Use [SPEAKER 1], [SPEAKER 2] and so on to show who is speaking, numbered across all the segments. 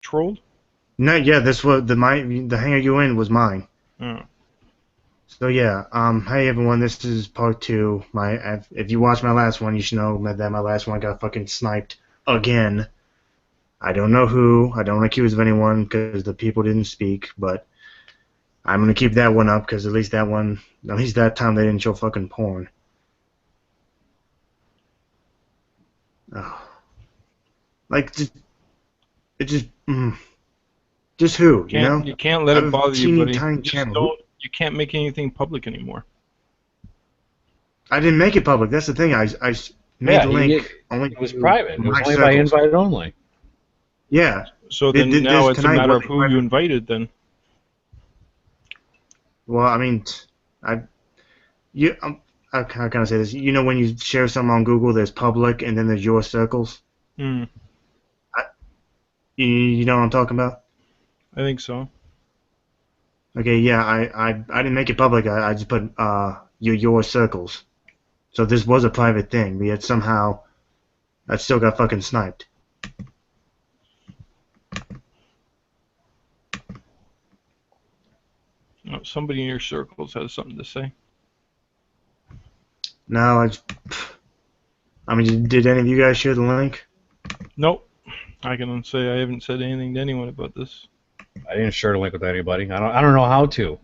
[SPEAKER 1] trolled?
[SPEAKER 2] No, yeah, this was the Hangar You In was mine.
[SPEAKER 1] Oh.
[SPEAKER 2] So yeah, hey everyone, this is part 2. If you watched my last one, you should know that my last one got fucking sniped again. I don't know who. I don't accuse of anyone because the people didn't speak, but I'm gonna keep that one up because at least that time they didn't show fucking porn. Oh. Like just who, you know?
[SPEAKER 1] You can't let
[SPEAKER 2] I
[SPEAKER 1] it
[SPEAKER 2] have a
[SPEAKER 1] bother you,
[SPEAKER 2] teeny
[SPEAKER 1] buddy.
[SPEAKER 2] tiny
[SPEAKER 1] Just
[SPEAKER 2] channel.
[SPEAKER 1] don't. You can't make anything public anymore.
[SPEAKER 2] I didn't make it public. That's the thing. I made the link only.
[SPEAKER 3] It was private. It was
[SPEAKER 2] my
[SPEAKER 3] only by
[SPEAKER 2] circles.
[SPEAKER 3] invite only.
[SPEAKER 2] Yeah.
[SPEAKER 1] So then now it's a matter of who you invited then.
[SPEAKER 2] Well, I mean, how can I say this? You know when you share something on Google, there's public and then there's your circles.
[SPEAKER 1] Hmm.
[SPEAKER 2] You know what I'm talking about?
[SPEAKER 1] I think so.
[SPEAKER 2] Okay, yeah, I didn't make it public. I just put your circles. So this was a private thing, but yet somehow I still got fucking sniped.
[SPEAKER 1] Oh, somebody in your circles has something to say.
[SPEAKER 2] No, I mean, did any of you guys share the link?
[SPEAKER 1] Nope. I can say I haven't said anything to anyone about this.
[SPEAKER 3] I didn't share the link with anybody. I don't know how to.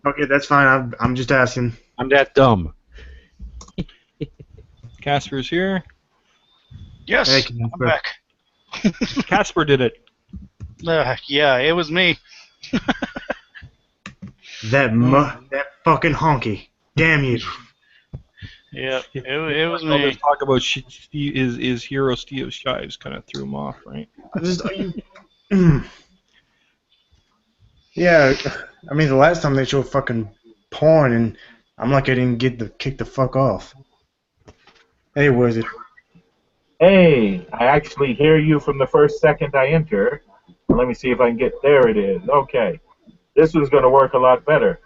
[SPEAKER 2] Okay, that's fine. I'm just asking.
[SPEAKER 3] I'm that dumb.
[SPEAKER 1] Casper's here.
[SPEAKER 4] Yes,
[SPEAKER 2] Hey,
[SPEAKER 4] I'm
[SPEAKER 2] Casper.
[SPEAKER 4] back.
[SPEAKER 1] Casper did it.
[SPEAKER 4] Yeah, it was me.
[SPEAKER 2] That fucking honky. Damn you.
[SPEAKER 4] Yeah, it was
[SPEAKER 1] All
[SPEAKER 4] me.
[SPEAKER 1] this talk about is Hero Steve Shives kind of threw him off, right?
[SPEAKER 2] Yeah, I mean, the last time they showed fucking porn, and I'm like, I didn't get the kick the fuck off. Hey, where's it?
[SPEAKER 5] Hey, I actually hear you from the first second I enter. Let me see if I can get. There it is. Okay. This was going to work a lot better.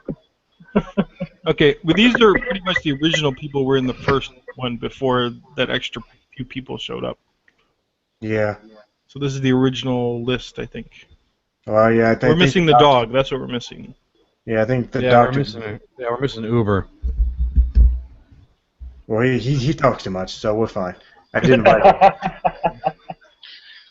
[SPEAKER 1] Okay, well, these are pretty much the original people were in the first one before that extra few people showed up.
[SPEAKER 2] Yeah.
[SPEAKER 1] So this is the original list, I think.
[SPEAKER 2] Well, yeah, I think
[SPEAKER 1] We're missing the dog. That's what we're missing.
[SPEAKER 2] Yeah, I think the
[SPEAKER 3] Yeah,
[SPEAKER 2] doctor.
[SPEAKER 3] we're missing Uber.
[SPEAKER 2] Well, he talks too much, so we're fine. I didn't invite him.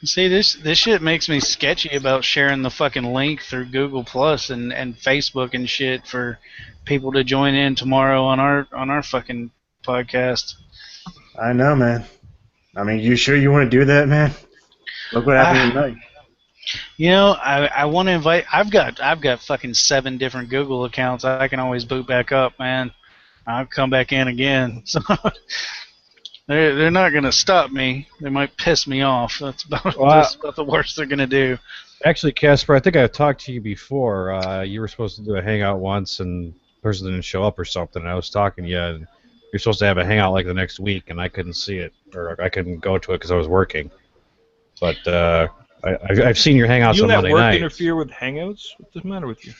[SPEAKER 4] See, this shit makes me sketchy about sharing the fucking link through Google Plus and Facebook and shit for people to join in tomorrow on our fucking podcast.
[SPEAKER 2] I know, man. I mean, you sure you want to do that, man? Look what happened tonight.
[SPEAKER 4] You know, I want to invite. I've got fucking 7 different Google accounts. I can always boot back up, man. I'll come back in again. So they're not gonna stop me. They might piss me off. That's about the worst they're gonna do.
[SPEAKER 3] Actually, Casper, I think I've talked to you before. You were supposed to do a hangout once, and the person didn't show up or something. And I was talking to you, and you're supposed to have a hangout like the next week, and I couldn't see it, or I couldn't go to it because I was working. But I've seen your hangouts
[SPEAKER 1] You
[SPEAKER 3] on
[SPEAKER 1] let
[SPEAKER 3] Monday
[SPEAKER 1] work
[SPEAKER 3] nights.
[SPEAKER 1] interfere with Hangouts? What's the matter with you?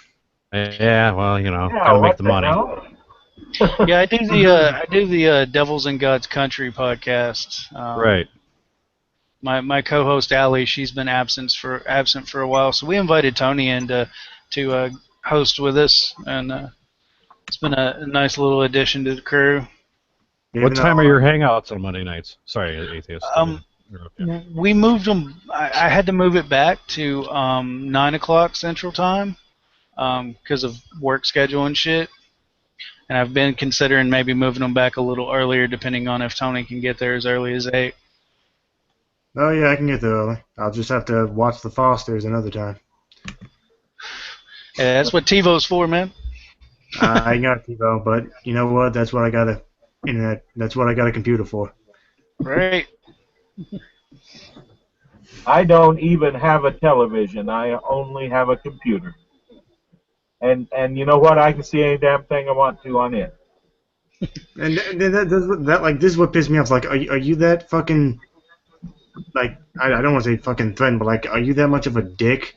[SPEAKER 3] Yeah, well, you know,
[SPEAKER 5] Yeah,
[SPEAKER 3] gotta make
[SPEAKER 5] what
[SPEAKER 3] the money.
[SPEAKER 5] hell?
[SPEAKER 4] Yeah, I do the Devils in God's Country podcast.
[SPEAKER 3] Right.
[SPEAKER 4] My co-host Allie, she's been absent for a while, so we invited Tony in to host with us, and it's been a nice little addition to the crew.
[SPEAKER 3] What time are your hangouts on Monday nights? Sorry, Atheist.
[SPEAKER 4] We moved them. I had to move it back to 9 o'clock Central Time because of work schedule and shit. And I've been considering maybe moving them back a little earlier, depending on if Tony can get there as early as 8.
[SPEAKER 2] Oh yeah, I can get there early. I'll just have to watch the Fosters another time.
[SPEAKER 4] Yeah, that's what TiVo's for, man.
[SPEAKER 2] I got TiVo, but you know what? That's what I got a internet. That's what I got a computer for.
[SPEAKER 4] Right.
[SPEAKER 5] I don't even have a television. I only have a computer. And you know what? I can see any damn thing I want to on it.
[SPEAKER 2] And this is what pissed me off. Like, are you that fucking, like, I don't want to say fucking threatened, but like, are you that much of a dick,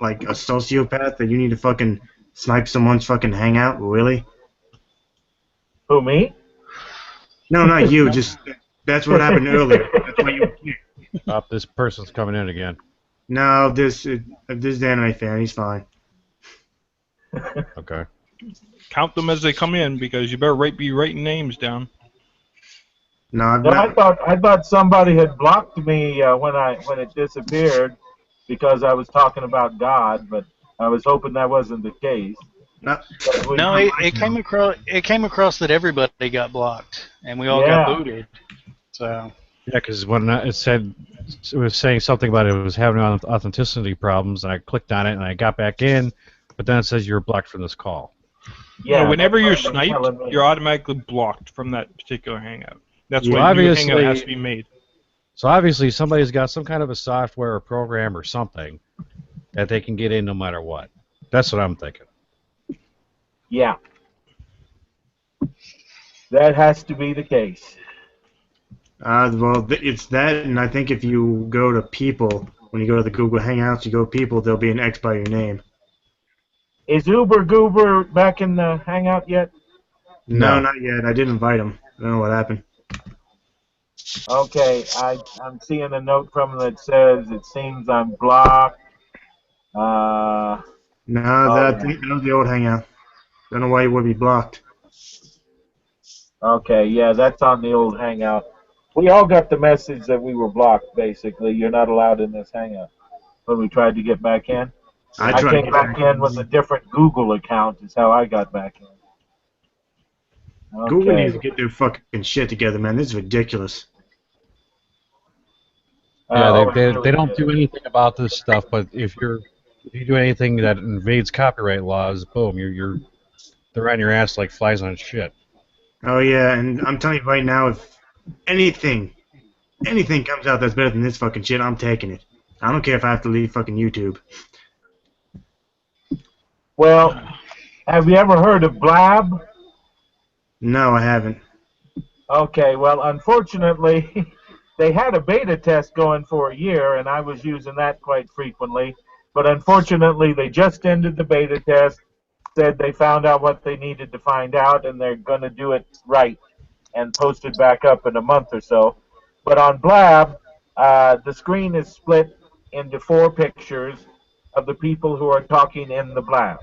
[SPEAKER 2] like a sociopath that you need to fucking snipe someone's fucking hangout? Really?
[SPEAKER 5] Who, me?
[SPEAKER 2] No, not you. Just that's what happened earlier. That's why you.
[SPEAKER 3] This person's coming in again.
[SPEAKER 2] No, this is the anime fan. He's fine.
[SPEAKER 3] Okay.
[SPEAKER 1] Count them as they come in because you better be writing names down.
[SPEAKER 2] No, I've
[SPEAKER 5] No,
[SPEAKER 2] not.
[SPEAKER 5] I thought somebody had blocked me when it disappeared because I was talking about God, but I was hoping that wasn't the case.
[SPEAKER 2] No,
[SPEAKER 4] No, it came across that everybody got blocked and we all got booted. So
[SPEAKER 3] Yeah, because when it was saying something about it was having authenticity problems, and I clicked on it and I got back in, but then it says you're blocked from this call.
[SPEAKER 5] Yeah.
[SPEAKER 1] Whenever
[SPEAKER 5] that's
[SPEAKER 1] you're
[SPEAKER 5] what they're
[SPEAKER 1] sniped,
[SPEAKER 5] telling me.
[SPEAKER 1] you're automatically blocked from that particular hangout. That's
[SPEAKER 3] Yeah,
[SPEAKER 1] why a new
[SPEAKER 3] obviously-
[SPEAKER 1] hangout has to be made.
[SPEAKER 3] So obviously somebody's got some kind of a software or program or something that they can get in no matter what. That's what I'm thinking.
[SPEAKER 5] Yeah. That has to be the case.
[SPEAKER 2] well, it's that, and I think if you go to people, when you go to the Google Hangouts, you go to people, there'll be an X by your name.
[SPEAKER 5] Is Uber Goober back in the hangout yet?
[SPEAKER 2] No, not yet. I did invite him. I don't know what happened.
[SPEAKER 5] Okay, I'm seeing a note from him that says it seems I'm blocked.
[SPEAKER 2] No,
[SPEAKER 5] Oh,
[SPEAKER 2] that
[SPEAKER 5] yeah.
[SPEAKER 2] was the old Hangout. Don't know why he would be blocked.
[SPEAKER 5] Okay, yeah, that's on the old hangout. We all got the message that we were blocked, basically. You're not allowed in this hangout. When we tried to get back in. I
[SPEAKER 2] tried to
[SPEAKER 5] came
[SPEAKER 2] get
[SPEAKER 5] back in with a different Google account is how I got back in. Okay.
[SPEAKER 2] Google needs to get their fucking shit together, man. This is ridiculous.
[SPEAKER 3] Yeah,
[SPEAKER 5] Oh,
[SPEAKER 3] they
[SPEAKER 5] really
[SPEAKER 3] don't
[SPEAKER 5] good.
[SPEAKER 3] do anything about this stuff, but if you do anything that invades copyright laws, boom, they're on your ass like flies on shit.
[SPEAKER 2] Oh yeah, and I'm telling you right now, if anything comes out that's better than this fucking shit, I'm taking it. I don't care if I have to leave fucking YouTube.
[SPEAKER 5] Well, have you ever heard of Blab?
[SPEAKER 2] No, I haven't.
[SPEAKER 5] Okay, well, unfortunately, they had a beta test going for a year, and I was using that quite frequently. But unfortunately, they just ended the beta test, said they found out what they needed to find out, and they're going to do it right and post it back up in a month or so. But on Blab, the screen is split into 4 pictures of the people who are talking in the Blab.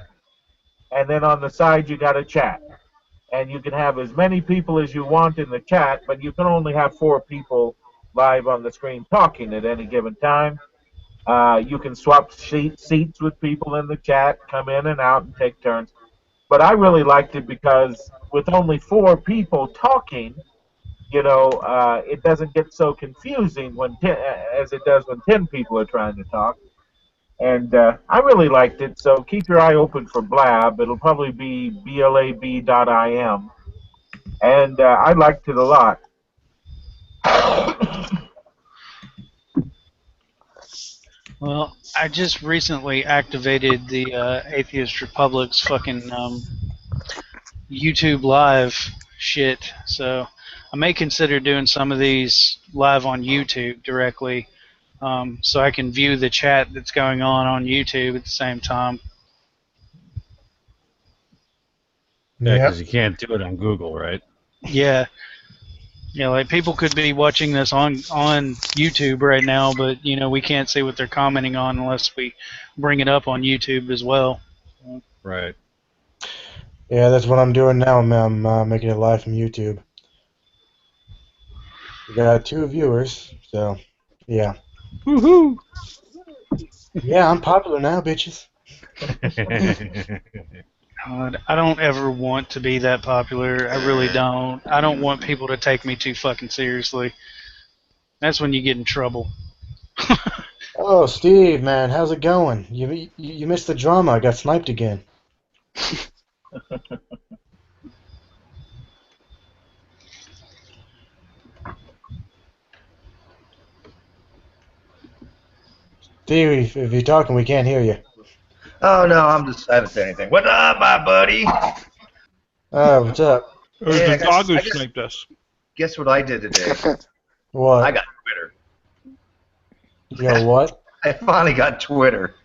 [SPEAKER 5] And then on the side, you got a chat. And you can have as many people as you want in the chat, but you can only have 4 people live on the screen talking at any given time. You can swap seats with people in the chat, come in and out and take turns. But I really liked it because with only 4 people talking, it doesn't get so confusing as it does when 10 people are trying to talk. And I really liked it, so keep your eye open for Blab. It'll probably be blab.im. And I liked it a lot.
[SPEAKER 4] well, I just recently activated the Atheist Republic's fucking YouTube live shit, so I may consider doing some of these live on YouTube directly, so I can view the chat that's going on YouTube at the same time.
[SPEAKER 3] Yeah, because you can't do it on Google, right?
[SPEAKER 4] Yeah. Yeah, like people could be watching this on YouTube right now, but we can't see what they're commenting on unless we bring it up on YouTube as well.
[SPEAKER 3] Right.
[SPEAKER 2] Yeah, that's what I'm doing now. I'm making it live from YouTube. We got 2 viewers, so yeah.
[SPEAKER 1] Woohoo!
[SPEAKER 2] Yeah, I'm popular now, bitches.
[SPEAKER 4] God, I don't ever want to be that popular. I really don't. I don't want people to take me too fucking seriously. That's when you get in trouble.
[SPEAKER 2] Oh, Steve, man, how's it going? You missed the drama. I got sniped again. Steve, if you're talking, we can't hear you.
[SPEAKER 6] Oh no, I haven't said anything. What up, my buddy?
[SPEAKER 2] Oh, what's up?
[SPEAKER 1] It was
[SPEAKER 6] Yeah,
[SPEAKER 1] the dog who
[SPEAKER 6] I guess-
[SPEAKER 1] sniped us.
[SPEAKER 6] Guess what I did today?
[SPEAKER 2] What?
[SPEAKER 6] I got Twitter.
[SPEAKER 2] You got what?
[SPEAKER 6] I finally got Twitter.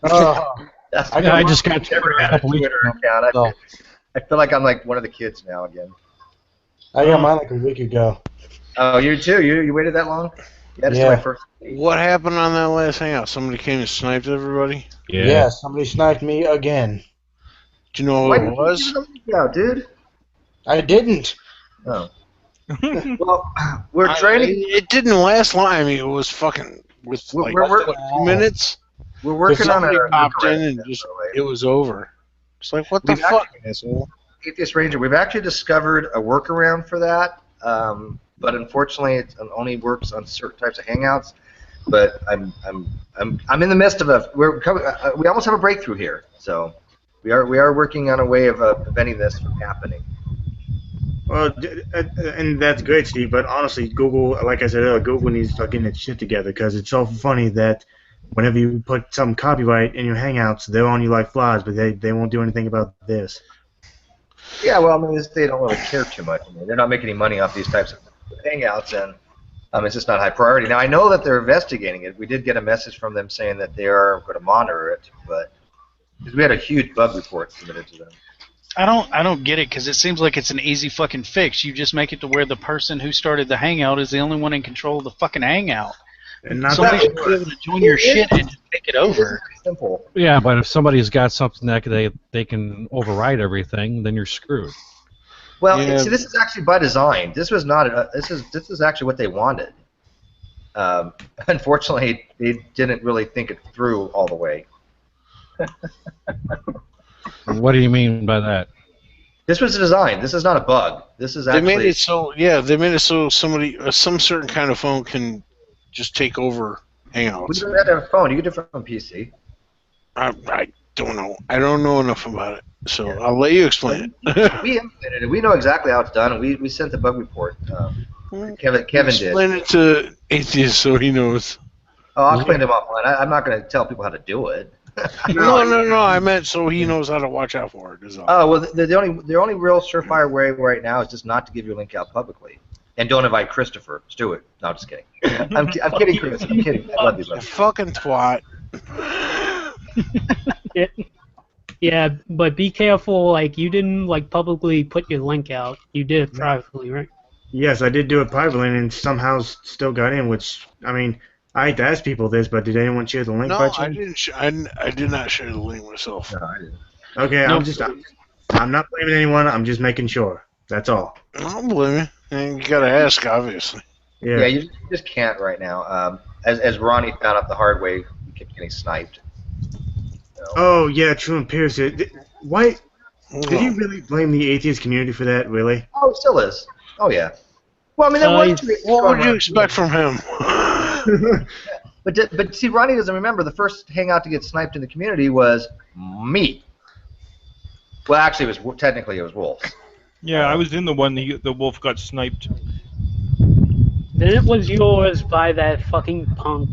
[SPEAKER 2] Oh,
[SPEAKER 6] That's
[SPEAKER 3] I just got
[SPEAKER 6] never
[SPEAKER 3] Twitter a
[SPEAKER 6] had a
[SPEAKER 3] couple weeks
[SPEAKER 6] Twitter
[SPEAKER 3] ago.
[SPEAKER 6] account.
[SPEAKER 3] So,
[SPEAKER 6] I feel like I'm like one of the kids now again.
[SPEAKER 2] I got mine like a week ago.
[SPEAKER 6] Oh, you too? You waited that long? Yeah, this
[SPEAKER 2] Yeah.
[SPEAKER 6] is my first.
[SPEAKER 7] What happened on that last hangout? Somebody came and sniped everybody?
[SPEAKER 2] Yeah, somebody sniped me again.
[SPEAKER 7] Do you know
[SPEAKER 6] Why
[SPEAKER 7] who it
[SPEAKER 6] didn't you
[SPEAKER 7] was?
[SPEAKER 6] give it a link out, dude?
[SPEAKER 2] I didn't.
[SPEAKER 6] Oh. Well, we're trying to.
[SPEAKER 7] It didn't last long. I mean, it was fucking with like
[SPEAKER 6] We're-
[SPEAKER 7] what, 2 minutes.
[SPEAKER 6] We're working on
[SPEAKER 7] Somebody
[SPEAKER 6] a.
[SPEAKER 7] popped in and just it was over. It's like what the
[SPEAKER 6] We've
[SPEAKER 7] fuck, asshole?
[SPEAKER 6] Atheist Ranger. We've actually discovered a workaround for that, but unfortunately, it only works on certain types of hangouts. But I'm in the midst of we almost have a breakthrough here. So we are working on a way of preventing this from happening.
[SPEAKER 2] Well, and that's great, Steve. But honestly, Google, like I said earlier, Google needs to start getting its shit together because it's so funny that whenever you put some copyright in your Hangouts, they're on you like flies, but they won't do anything about this.
[SPEAKER 6] Yeah, well, I mean, they don't really care too much. I mean, they're not making any money off these types of hangouts, and it's just not high priority. Now, I know that they're investigating it. We did get a message from them saying that they are going to monitor it, but because we had a huge bug report submitted to them.
[SPEAKER 4] I don't get it because it seems like it's an easy fucking fix. You just make it to where the person who started the hangout is the only one in control of the fucking hangout.
[SPEAKER 2] And not
[SPEAKER 4] Somebody
[SPEAKER 2] that,
[SPEAKER 4] should be able to join your shit and just take it over.
[SPEAKER 6] Simple.
[SPEAKER 3] Yeah, but if somebody's got something that they can override everything, then you're screwed.
[SPEAKER 6] Well,
[SPEAKER 7] Yeah.
[SPEAKER 6] see, this is actually by design. This was not. This is actually what they wanted. Unfortunately, they didn't really think it through all the way.
[SPEAKER 3] What do you mean by that?
[SPEAKER 6] This was a design. This is not a bug. This is
[SPEAKER 7] They
[SPEAKER 6] actually.
[SPEAKER 7] made it so they made it so somebody some certain kind of phone can just take over
[SPEAKER 6] We
[SPEAKER 7] Hangouts.
[SPEAKER 6] don't have to have a phone. You can do it from PC.
[SPEAKER 7] I don't know. I don't know enough about it, so I'll let you explain it.
[SPEAKER 6] We implemented it. We know exactly how it's done, and we sent the bug report. Kevin did.
[SPEAKER 7] Explain it to Atheist so he knows.
[SPEAKER 6] Oh, I'll explain to him offline. I'm not going to tell people how to do it.
[SPEAKER 7] No. I meant so he knows how to watch out for it. Is all.
[SPEAKER 6] Oh well, the only real surefire way right now is just not to give your link out publicly, and don't invite Christopher Stewart. No, I'm just kidding. I'm kidding, Chris. I'm kidding. I love you,
[SPEAKER 7] You
[SPEAKER 6] brother.
[SPEAKER 7] fucking twat.
[SPEAKER 8] Yeah, but be careful. Like, you didn't publicly put your link out. You did it privately, right?
[SPEAKER 2] yes, I did do it privately and somehow still got in, which, I mean, I hate to ask people this, but did anyone share the link
[SPEAKER 7] No,
[SPEAKER 2] by
[SPEAKER 7] I
[SPEAKER 2] chance?
[SPEAKER 7] didn't. I did not share the link myself.
[SPEAKER 6] No, I didn't.
[SPEAKER 2] Okay,
[SPEAKER 8] No.
[SPEAKER 2] I'm not blaming anyone, I'm just making sure. That's all.
[SPEAKER 7] I don't blame you. And you gotta ask, obviously.
[SPEAKER 6] Yeah,
[SPEAKER 2] Yeah.
[SPEAKER 6] you just can't right now. As Ronnie found out the hard way, he kept getting sniped. So,
[SPEAKER 2] Oh, yeah, True and Pierce. Why? Did you really blame the atheist community for that, really?
[SPEAKER 6] oh, it still is. Oh yeah. Well, I mean, there was.
[SPEAKER 7] What would you expect from him?
[SPEAKER 6] But see, Ronnie doesn't remember the first hangout to get sniped in the community was me. Well, actually, it was technically it was Wolf.
[SPEAKER 1] Yeah, I was in the one the wolf got sniped.
[SPEAKER 8] Then it was yours by that fucking punk.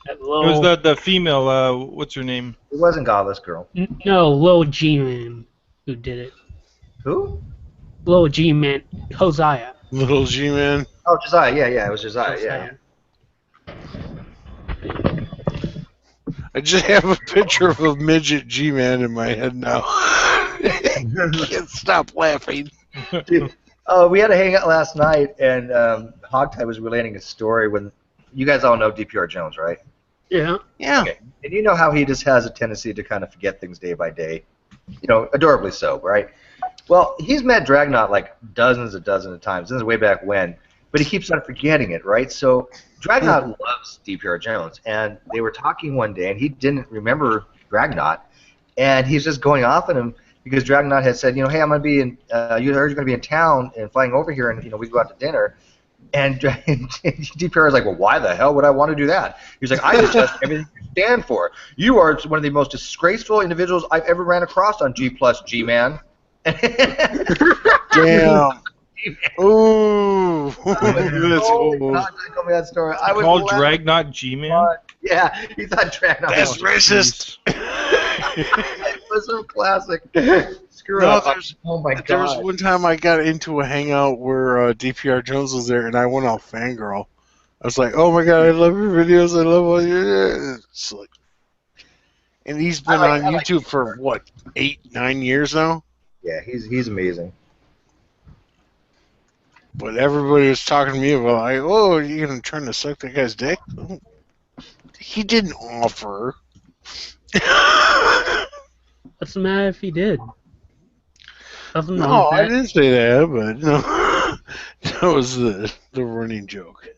[SPEAKER 8] That
[SPEAKER 1] It
[SPEAKER 8] little,
[SPEAKER 1] was the female. What's her name?
[SPEAKER 6] It wasn't Godless Girl.
[SPEAKER 8] no, Lil G-Man who did it.
[SPEAKER 6] Who?
[SPEAKER 8] Lil G-Man, Hosea.
[SPEAKER 7] Little G man.
[SPEAKER 6] Oh, Josiah. Yeah, it was Josiah. Yeah.
[SPEAKER 7] I just have a picture of a midget G man in my head now. I can't stop laughing.
[SPEAKER 6] Dude, we had a hangout last night, and Hogtie was relating a story when you guys all know DPR Jones, right?
[SPEAKER 8] Yeah.
[SPEAKER 7] Yeah.
[SPEAKER 6] Okay. And you know how he just has a tendency to kind of forget things day by day. You know, adorably so, right? Well, he's met Dragnot like dozens of times. This is way back when. But he keeps on forgetting it, right? So Dragnot loves DPR Jones. And they were talking one day, and he didn't remember Dragnot. And he's just going off on him because Dragnot had said, you know, hey, I'm going to be in, you heard you're going to be in town and flying over here, and, you know, we go out to dinner. And DPR is like, well, why the hell would I want to do that? He's like, I detest everything you stand for. You are one of the most disgraceful individuals I've ever ran across on G+, G-Man.
[SPEAKER 7] Damn. Ooh. That's
[SPEAKER 6] Oh,
[SPEAKER 7] cool.
[SPEAKER 6] God, he told me that story. I was
[SPEAKER 1] Called
[SPEAKER 6] laughing.
[SPEAKER 1] Dragnot G-Man?
[SPEAKER 6] Yeah, he thought Dragnot
[SPEAKER 7] That's
[SPEAKER 6] was
[SPEAKER 7] racist.
[SPEAKER 6] it was so classic. Screw
[SPEAKER 7] No,
[SPEAKER 6] up.
[SPEAKER 7] there's-
[SPEAKER 6] Oh my
[SPEAKER 7] There was
[SPEAKER 6] god.
[SPEAKER 7] one time I got into a hangout where DPR Jones was there, and I went all fangirl. I was like, "Oh my god, I love your videos. I love all your." It's like, and he's been
[SPEAKER 6] I like
[SPEAKER 7] on YouTube for what 8, 9 years now.
[SPEAKER 6] Yeah, he's amazing.
[SPEAKER 7] But everybody was talking to me about like, oh, you gonna try to suck that guy's dick? He didn't offer.
[SPEAKER 8] What's the matter if he did? Nothing wrong
[SPEAKER 7] No,
[SPEAKER 8] with
[SPEAKER 7] I
[SPEAKER 8] that.
[SPEAKER 7] didn't say that, but no, that was the running joke.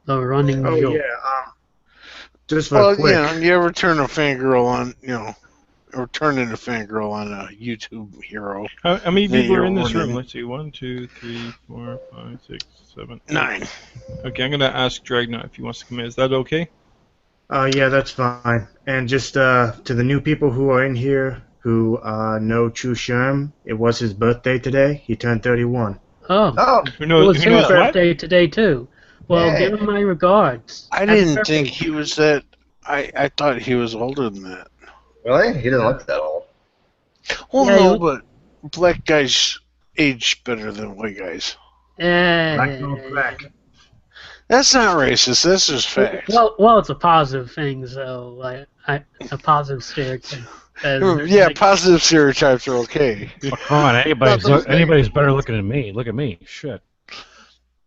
[SPEAKER 8] The running
[SPEAKER 2] Oh
[SPEAKER 8] joke.
[SPEAKER 2] yeah. Just for
[SPEAKER 7] Well,
[SPEAKER 2] a quick.
[SPEAKER 7] you ever turn a fangirl on, or turn into fangirl on a YouTube hero?
[SPEAKER 1] How many
[SPEAKER 7] Yeah,
[SPEAKER 1] people are
[SPEAKER 7] you're
[SPEAKER 1] in this room?
[SPEAKER 7] running.
[SPEAKER 1] Let's see. 1, 2, 3, 4, 5, 6, 7, 8.
[SPEAKER 7] 9.
[SPEAKER 1] Okay, I'm gonna ask Dragna if he wants to come in. Is that okay?
[SPEAKER 2] Yeah, that's fine. And just to the new people who are in here who know Chu Sherm, it was his birthday today. He turned 31.
[SPEAKER 8] Oh,
[SPEAKER 6] Oh,
[SPEAKER 1] Who
[SPEAKER 8] it
[SPEAKER 1] knows?
[SPEAKER 8] was
[SPEAKER 1] Who
[SPEAKER 8] his
[SPEAKER 1] knows what?
[SPEAKER 8] birthday today too. Well,
[SPEAKER 6] Yeah.
[SPEAKER 8] give him my regards.
[SPEAKER 7] I
[SPEAKER 8] Happy
[SPEAKER 7] didn't
[SPEAKER 8] birthday.
[SPEAKER 7] think he was that. I thought he was older than that.
[SPEAKER 6] really? He doesn't look that old.
[SPEAKER 7] Well,
[SPEAKER 8] Yeah,
[SPEAKER 7] no,
[SPEAKER 8] you-
[SPEAKER 7] but black guys age better than white guys.
[SPEAKER 2] Black don't
[SPEAKER 8] Eh,
[SPEAKER 2] crack.
[SPEAKER 7] That's not racist. That's just facts.
[SPEAKER 8] well, it's a positive thing, so like a positive stereotype.
[SPEAKER 7] Yeah, positive stereotypes are okay.
[SPEAKER 3] Come on, anybody's better looking than me. Look at me. Shit.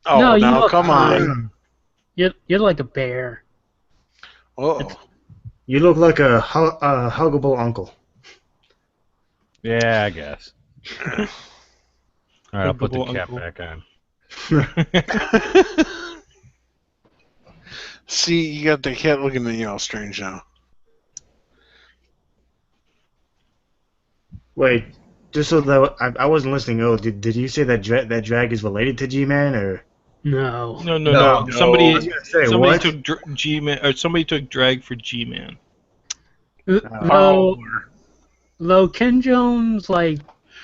[SPEAKER 7] Oh,
[SPEAKER 8] No, you
[SPEAKER 7] now
[SPEAKER 8] look
[SPEAKER 7] come
[SPEAKER 8] fine.
[SPEAKER 7] on.
[SPEAKER 8] You're like a bear.
[SPEAKER 7] Oh,
[SPEAKER 2] You look like a huggable uncle.
[SPEAKER 3] Yeah, I guess. All right, I'll put the
[SPEAKER 1] Huggable
[SPEAKER 3] cap
[SPEAKER 1] uncle.
[SPEAKER 3] back on.
[SPEAKER 7] see, you got the cat looking at you all strange now.
[SPEAKER 2] Wait, just so that I wasn't listening. Oh, did you say that that drag is related to G-Man or?
[SPEAKER 8] No.
[SPEAKER 1] No.
[SPEAKER 6] No.
[SPEAKER 2] I was
[SPEAKER 1] Somebody
[SPEAKER 2] gonna say,
[SPEAKER 1] somebody
[SPEAKER 2] what?
[SPEAKER 1] took G-Man, or somebody took drag for G-Man.
[SPEAKER 8] Though Ken Jones, like,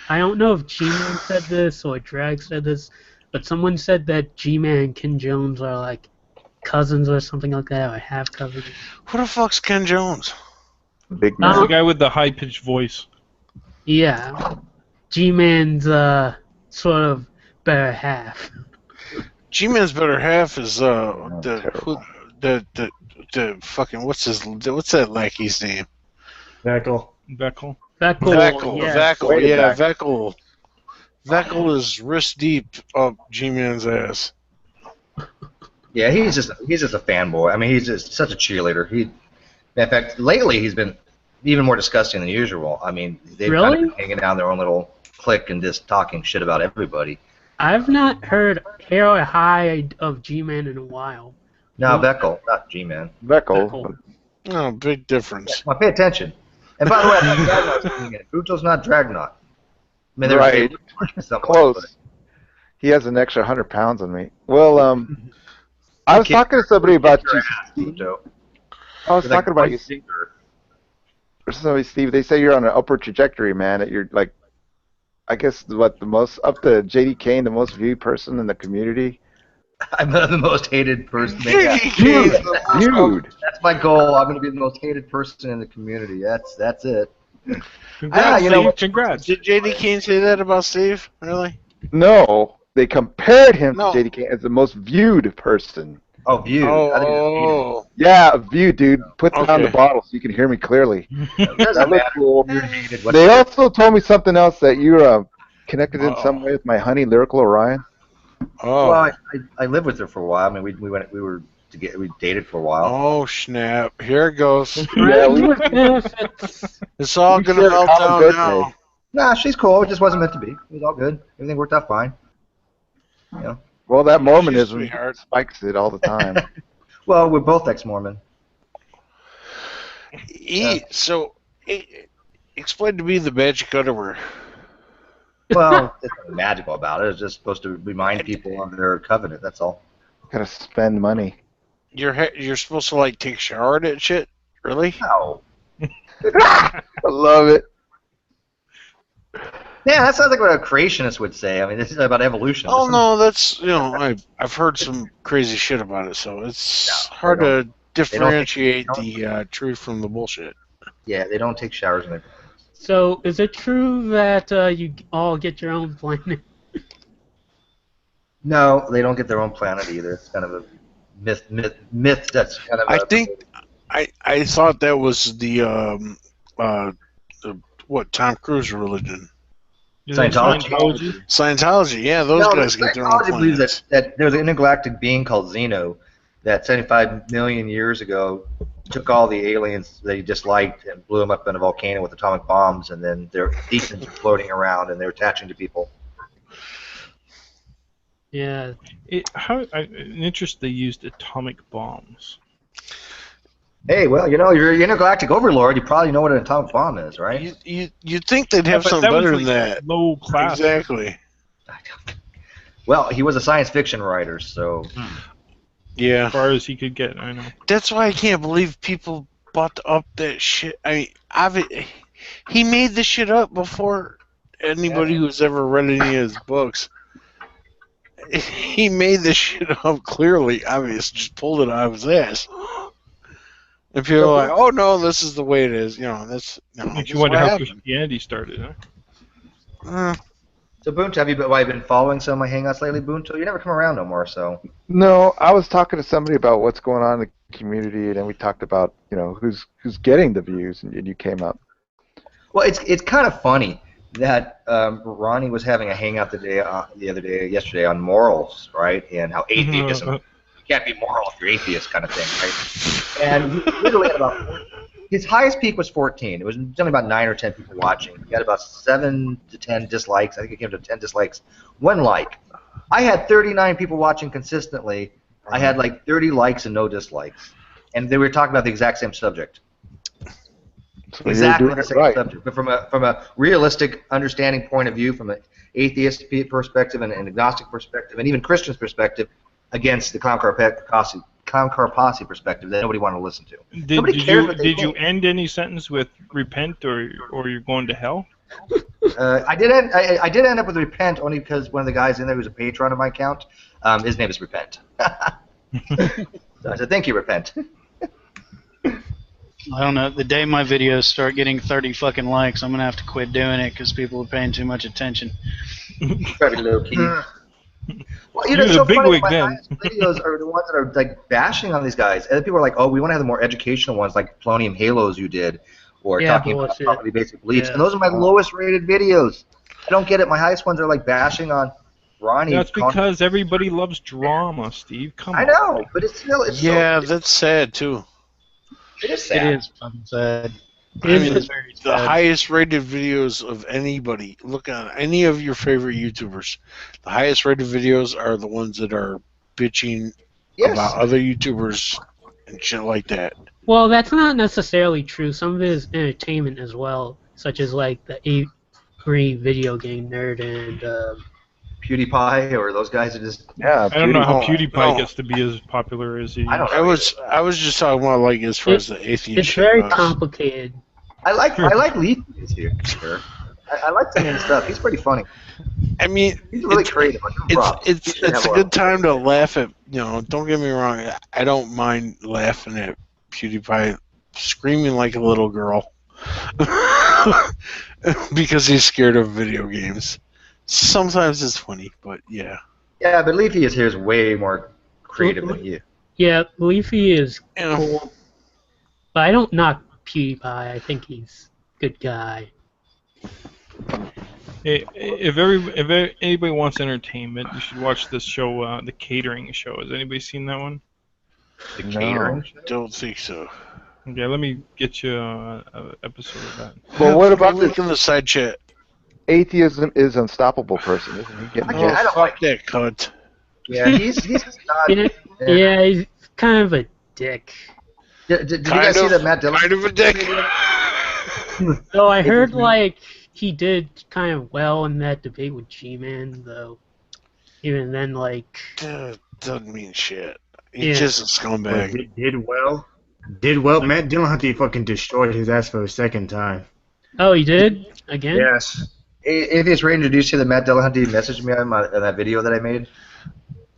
[SPEAKER 8] I don't know if G-Man said this or Drag said this, but someone said that G-Man and Ken Jones are like cousins or something like that, or half cousins.
[SPEAKER 7] Who the fuck's Ken Jones?
[SPEAKER 9] Big
[SPEAKER 1] It's
[SPEAKER 9] man.
[SPEAKER 1] the guy with the high-pitched voice.
[SPEAKER 8] Yeah. G-Man's sort of better half.
[SPEAKER 7] G-Man's better half is
[SPEAKER 9] terrible.
[SPEAKER 7] the fucking what's that lackey's name?
[SPEAKER 2] Veckle.
[SPEAKER 1] Beckel.
[SPEAKER 7] Veckel.
[SPEAKER 8] yeah.
[SPEAKER 7] Veckel.
[SPEAKER 9] Way
[SPEAKER 7] Yeah,
[SPEAKER 9] back.
[SPEAKER 7] Veckel. Veckel is wrist deep up G-Man's ass.
[SPEAKER 6] Yeah, he's just a fanboy. I mean, he's just such a cheerleader. In fact, lately he's been even more disgusting than usual. I mean, they've kind
[SPEAKER 8] Really?
[SPEAKER 6] of been hanging down their own little clique and just talking shit about everybody.
[SPEAKER 8] I've not heard hair or high of G-Man in a while.
[SPEAKER 6] No,
[SPEAKER 8] Well-
[SPEAKER 6] Beckel, not G-Man.
[SPEAKER 9] Veckle.
[SPEAKER 7] Oh, big difference.
[SPEAKER 6] Well, pay attention. And by the way, I think Dragnot's doing it. Buto's not Dragnot. I mean, there's
[SPEAKER 9] Right.
[SPEAKER 6] somewhat,
[SPEAKER 9] Close. He has an extra 100 pounds on me. Well, I was talking to somebody about you.
[SPEAKER 6] Buto.
[SPEAKER 9] I was talking about you, Steve. They say you're on an upward trajectory, man. That you're like, I guess what the most up to JD Kane, the most viewed person in the community.
[SPEAKER 6] I'm the most hated person.
[SPEAKER 9] Viewed.
[SPEAKER 6] That's my goal. I'm going to be the most hated person in the community. That's it.
[SPEAKER 1] Congrats,
[SPEAKER 6] you know
[SPEAKER 1] Steve.
[SPEAKER 6] what?
[SPEAKER 1] Congrats.
[SPEAKER 7] Did JD Kane say that about Steve? Really?
[SPEAKER 9] No, they compared him
[SPEAKER 7] No.
[SPEAKER 9] to JD Kane as the most viewed person.
[SPEAKER 6] Oh, view. I think
[SPEAKER 7] Oh,
[SPEAKER 9] Yeah, viewed, dude. Put down the
[SPEAKER 7] Okay.
[SPEAKER 9] bottle so you can hear me clearly.
[SPEAKER 6] it doesn't
[SPEAKER 9] That looks
[SPEAKER 6] matter.
[SPEAKER 9] cool.
[SPEAKER 6] You're hated.
[SPEAKER 9] They also told me something else that you're connected in some way with my honey, Lyrical Orion.
[SPEAKER 7] oh,
[SPEAKER 6] Well, I lived with her for a while. I mean, we dated for a while.
[SPEAKER 7] oh, snap! Here it goes.
[SPEAKER 9] Yeah, we-
[SPEAKER 8] With benefits.
[SPEAKER 7] It's all
[SPEAKER 9] We
[SPEAKER 7] gonna
[SPEAKER 9] shared a
[SPEAKER 7] melt
[SPEAKER 9] common
[SPEAKER 7] down
[SPEAKER 9] birthday.
[SPEAKER 7] now.
[SPEAKER 6] Nah, she's cool. It just wasn't meant to be. It was all good. Everything worked out fine.
[SPEAKER 9] Well, that Mormonism
[SPEAKER 7] sweetheart.
[SPEAKER 9] spikes it all the time.
[SPEAKER 6] Well, we're both ex-Mormon.
[SPEAKER 7] So, explain to me the magic underwear.
[SPEAKER 6] Well, there's nothing magical about it. It's just supposed to remind people of their covenant. That's all.
[SPEAKER 9] Gotta spend money.
[SPEAKER 7] You're supposed to like take a shower in it, and shit. Really?
[SPEAKER 6] No.
[SPEAKER 9] I love it.
[SPEAKER 6] Yeah, that sounds like what a creationist would say. I mean, this is about evolution.
[SPEAKER 7] Oh no, that's I've heard some crazy shit about it, so it's hard to differentiate the truth from the bullshit.
[SPEAKER 6] Yeah, they don't take showers in their.
[SPEAKER 8] So, is it true that you all get your own planet?
[SPEAKER 6] No, they don't get their own planet either. It's kind of a myth. That's kind of.
[SPEAKER 7] I think I thought that was the what Tom Cruise religion.
[SPEAKER 1] Is it
[SPEAKER 6] Scientology?
[SPEAKER 7] Scientology, yeah, those guys get their own
[SPEAKER 6] Scientology believes
[SPEAKER 7] planets.
[SPEAKER 6] that there's an intergalactic being called Xeno that 75 million years ago took all the aliens that he disliked and blew them up in a volcano with atomic bombs, and then their demons are floating around and they're attaching to people.
[SPEAKER 8] Yeah.
[SPEAKER 1] In interest they used atomic bombs.
[SPEAKER 6] Hey, well, you know, you're an intergalactic overlord. You probably know what an atomic bomb is, right?
[SPEAKER 7] You'd think they'd have
[SPEAKER 1] but
[SPEAKER 7] something
[SPEAKER 1] that was
[SPEAKER 7] better
[SPEAKER 1] like
[SPEAKER 7] than that.
[SPEAKER 1] Low class.
[SPEAKER 7] Exactly.
[SPEAKER 6] Well, he was a science fiction writer, so.
[SPEAKER 7] Yeah.
[SPEAKER 1] As far as he could get, I know.
[SPEAKER 7] That's why I can't believe people bought up that shit. I mean, he made this shit up before anybody who's ever read any of his books. He made this shit up clearly, obvious, just pulled it out of his ass. And people are like, oh no, this is the way it is. You know, that's.
[SPEAKER 1] Makes you wonder how Christianity started, huh?
[SPEAKER 6] So, Boonto, have you been following some of my hangouts lately, Boonto? You never come around no more, so.
[SPEAKER 9] No, I was talking to somebody about what's going on in the community, and then we talked about, you know, who's getting the views, and you came up.
[SPEAKER 6] Well, it's kind of funny that Ronnie was having a hangout yesterday on morals, right, and how atheism. You can't be moral if you're atheist, kind of thing, right? And he literally had about his highest peak was 14. It was only about 9 or 10 people watching. He had about 7 to 10 dislikes. I think it came to 10 dislikes, 1 like. I had 39 people watching consistently. I had like 30 likes and no dislikes, and they were talking about the exact same subject.
[SPEAKER 9] So
[SPEAKER 6] Exactly the same subject, but from a realistic understanding point of view, from an atheist perspective and an agnostic perspective, and even Christian's perspective, against the Clown Car Posse perspective that nobody wanted to listen to.
[SPEAKER 1] Did you end any sentence with repent or you're going to hell?
[SPEAKER 6] I did end up with repent only because one of the guys in there who's a patron of my account, his name is Repent. So I said, thank you, Repent.
[SPEAKER 4] I don't know. The day my videos start getting 30 fucking likes, I'm gonna have to quit doing it because people are paying too much attention.
[SPEAKER 6] Try to be low key. Well,
[SPEAKER 1] You're the big wig then.
[SPEAKER 6] Videos are the ones that are like bashing on these guys. Other people are like, "Oh, we want to have the more educational ones, like Plutonium Halos you did, or talking about property basic beliefs." And those are my lowest rated videos. I don't get it. My highest ones are like bashing on Ronnie.
[SPEAKER 1] That's because everybody loves drama, Steve. Come on.
[SPEAKER 6] I know, but it's still.
[SPEAKER 7] That's sad too.
[SPEAKER 6] It is sad.
[SPEAKER 4] It is fucking sad.
[SPEAKER 7] I mean, the highest rated videos of anybody. Look at any of your favorite YouTubers. The highest rated videos are the ones that are bitching about other YouTubers and shit like that.
[SPEAKER 8] Well, that's not necessarily true. Some of it is entertainment as well, such as like the A3 video game nerd and
[SPEAKER 6] PewDiePie or those guys that just.
[SPEAKER 9] Yeah,
[SPEAKER 1] I don't know how PewDiePie gets to be as popular as he.
[SPEAKER 6] I
[SPEAKER 7] was just talking about like as far as the atheist.
[SPEAKER 8] It's very complicated.
[SPEAKER 6] I like Leafy here. Sure. I like some of his stuff. He's pretty funny.
[SPEAKER 7] I mean,
[SPEAKER 6] he's really creative.
[SPEAKER 7] It's a good time to laugh at. You know, don't get me wrong. I don't mind laughing at PewDiePie screaming like a little girl because he's scared of video games. Sometimes it's funny, but yeah.
[SPEAKER 6] Yeah, but Leafy here is way more creative than you.
[SPEAKER 8] Yeah, Leafy is cool, but I don't knock PewDiePie. I think he's a good guy.
[SPEAKER 1] Hey, if anybody wants entertainment, you should watch this show, The Catering Show. Has anybody seen that one?
[SPEAKER 6] The Catering Show?
[SPEAKER 7] Don't think so.
[SPEAKER 1] Okay, let me get you an episode of that.
[SPEAKER 9] Well, what about
[SPEAKER 7] link in the side chat?
[SPEAKER 9] Atheism is unstoppable person, isn't he?
[SPEAKER 6] I don't like
[SPEAKER 7] that cunt.
[SPEAKER 6] Yeah, he's not.
[SPEAKER 8] Yeah, he's kind of a dick.
[SPEAKER 6] Did you guys see that Matt Dillon?
[SPEAKER 7] Kind of a dick.
[SPEAKER 8] So I heard like he did kind of well in that debate with G-Man, though. Even then, like.
[SPEAKER 7] Doesn't mean shit. He's just a scumbag.
[SPEAKER 2] Did well. Matt Dillahunty fucking destroyed his ass for the second time.
[SPEAKER 8] Oh, he did? Again?
[SPEAKER 6] Yes. Atheist Ranger, did you see that Matt Dillahunty messaged me on that video that I made?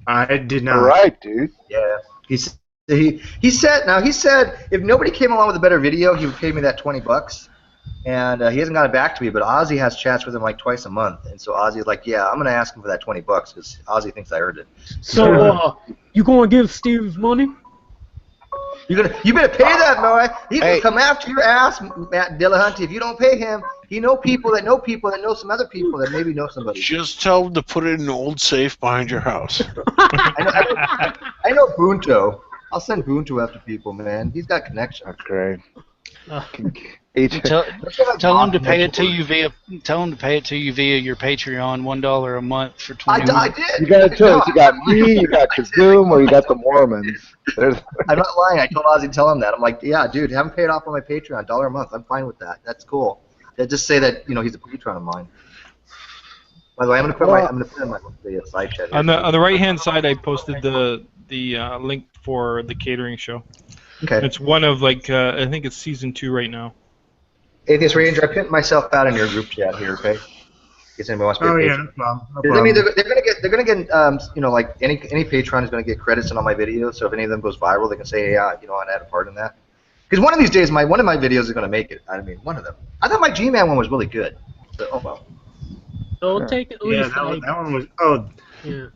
[SPEAKER 2] I did not.
[SPEAKER 9] All right, dude.
[SPEAKER 6] Yeah. He said if nobody came along with a better video, he would pay me that $20. And he hasn't got it back to me, but Ozzy has chats with him like twice a month, and so Ozzy's like, yeah, I'm gonna ask him for that $20 because Ozzy thinks I heard it.
[SPEAKER 8] So you gonna give Steve money?
[SPEAKER 6] You better pay that boy. He's gonna come after your ass, Matt Dillahunty. If you don't pay him, You know people that know people that know some other people that maybe know somebody.
[SPEAKER 7] Just tell him to put it in an old safe behind your house.
[SPEAKER 6] I know Bunto. I'll send Bunto after people, man. He's got connections.
[SPEAKER 9] That's great.
[SPEAKER 8] Uh,
[SPEAKER 4] Tell him to pay it to you via. Tell him to pay it to you via your Patreon, $1 a month for 20.
[SPEAKER 6] I did.
[SPEAKER 9] You got a choice. You got me, you got Kazoom, or you got the Mormons. There's...
[SPEAKER 6] I'm not lying. I told Ozzy to tell him that. I'm like, yeah, dude, have him pay it off on my Patreon, $1 a month. I'm fine with that. That's cool. Just say that he's a patron of mine. By the way, I'm gonna put in my side chat.
[SPEAKER 1] On the right hand side, I posted the link for the catering show.
[SPEAKER 6] Okay.
[SPEAKER 1] It's one of I think it's season 2 right now.
[SPEAKER 6] Atheist Ranger, I pinned myself out in your group chat here. Okay. In case anybody wants to be a patron.
[SPEAKER 2] no problem. No
[SPEAKER 6] I
[SPEAKER 2] problem.
[SPEAKER 6] mean, they're gonna get like any patron is gonna get credits in all my videos. So if any of them goes viral, they can say, hey, I had a part in that. Because one of these days, one of my videos is gonna make it. I mean, one of them. I thought my G-Man one was really good. But, oh well.
[SPEAKER 8] It'll take at
[SPEAKER 2] Yeah,
[SPEAKER 8] least
[SPEAKER 2] that one was. Oh,
[SPEAKER 8] yeah.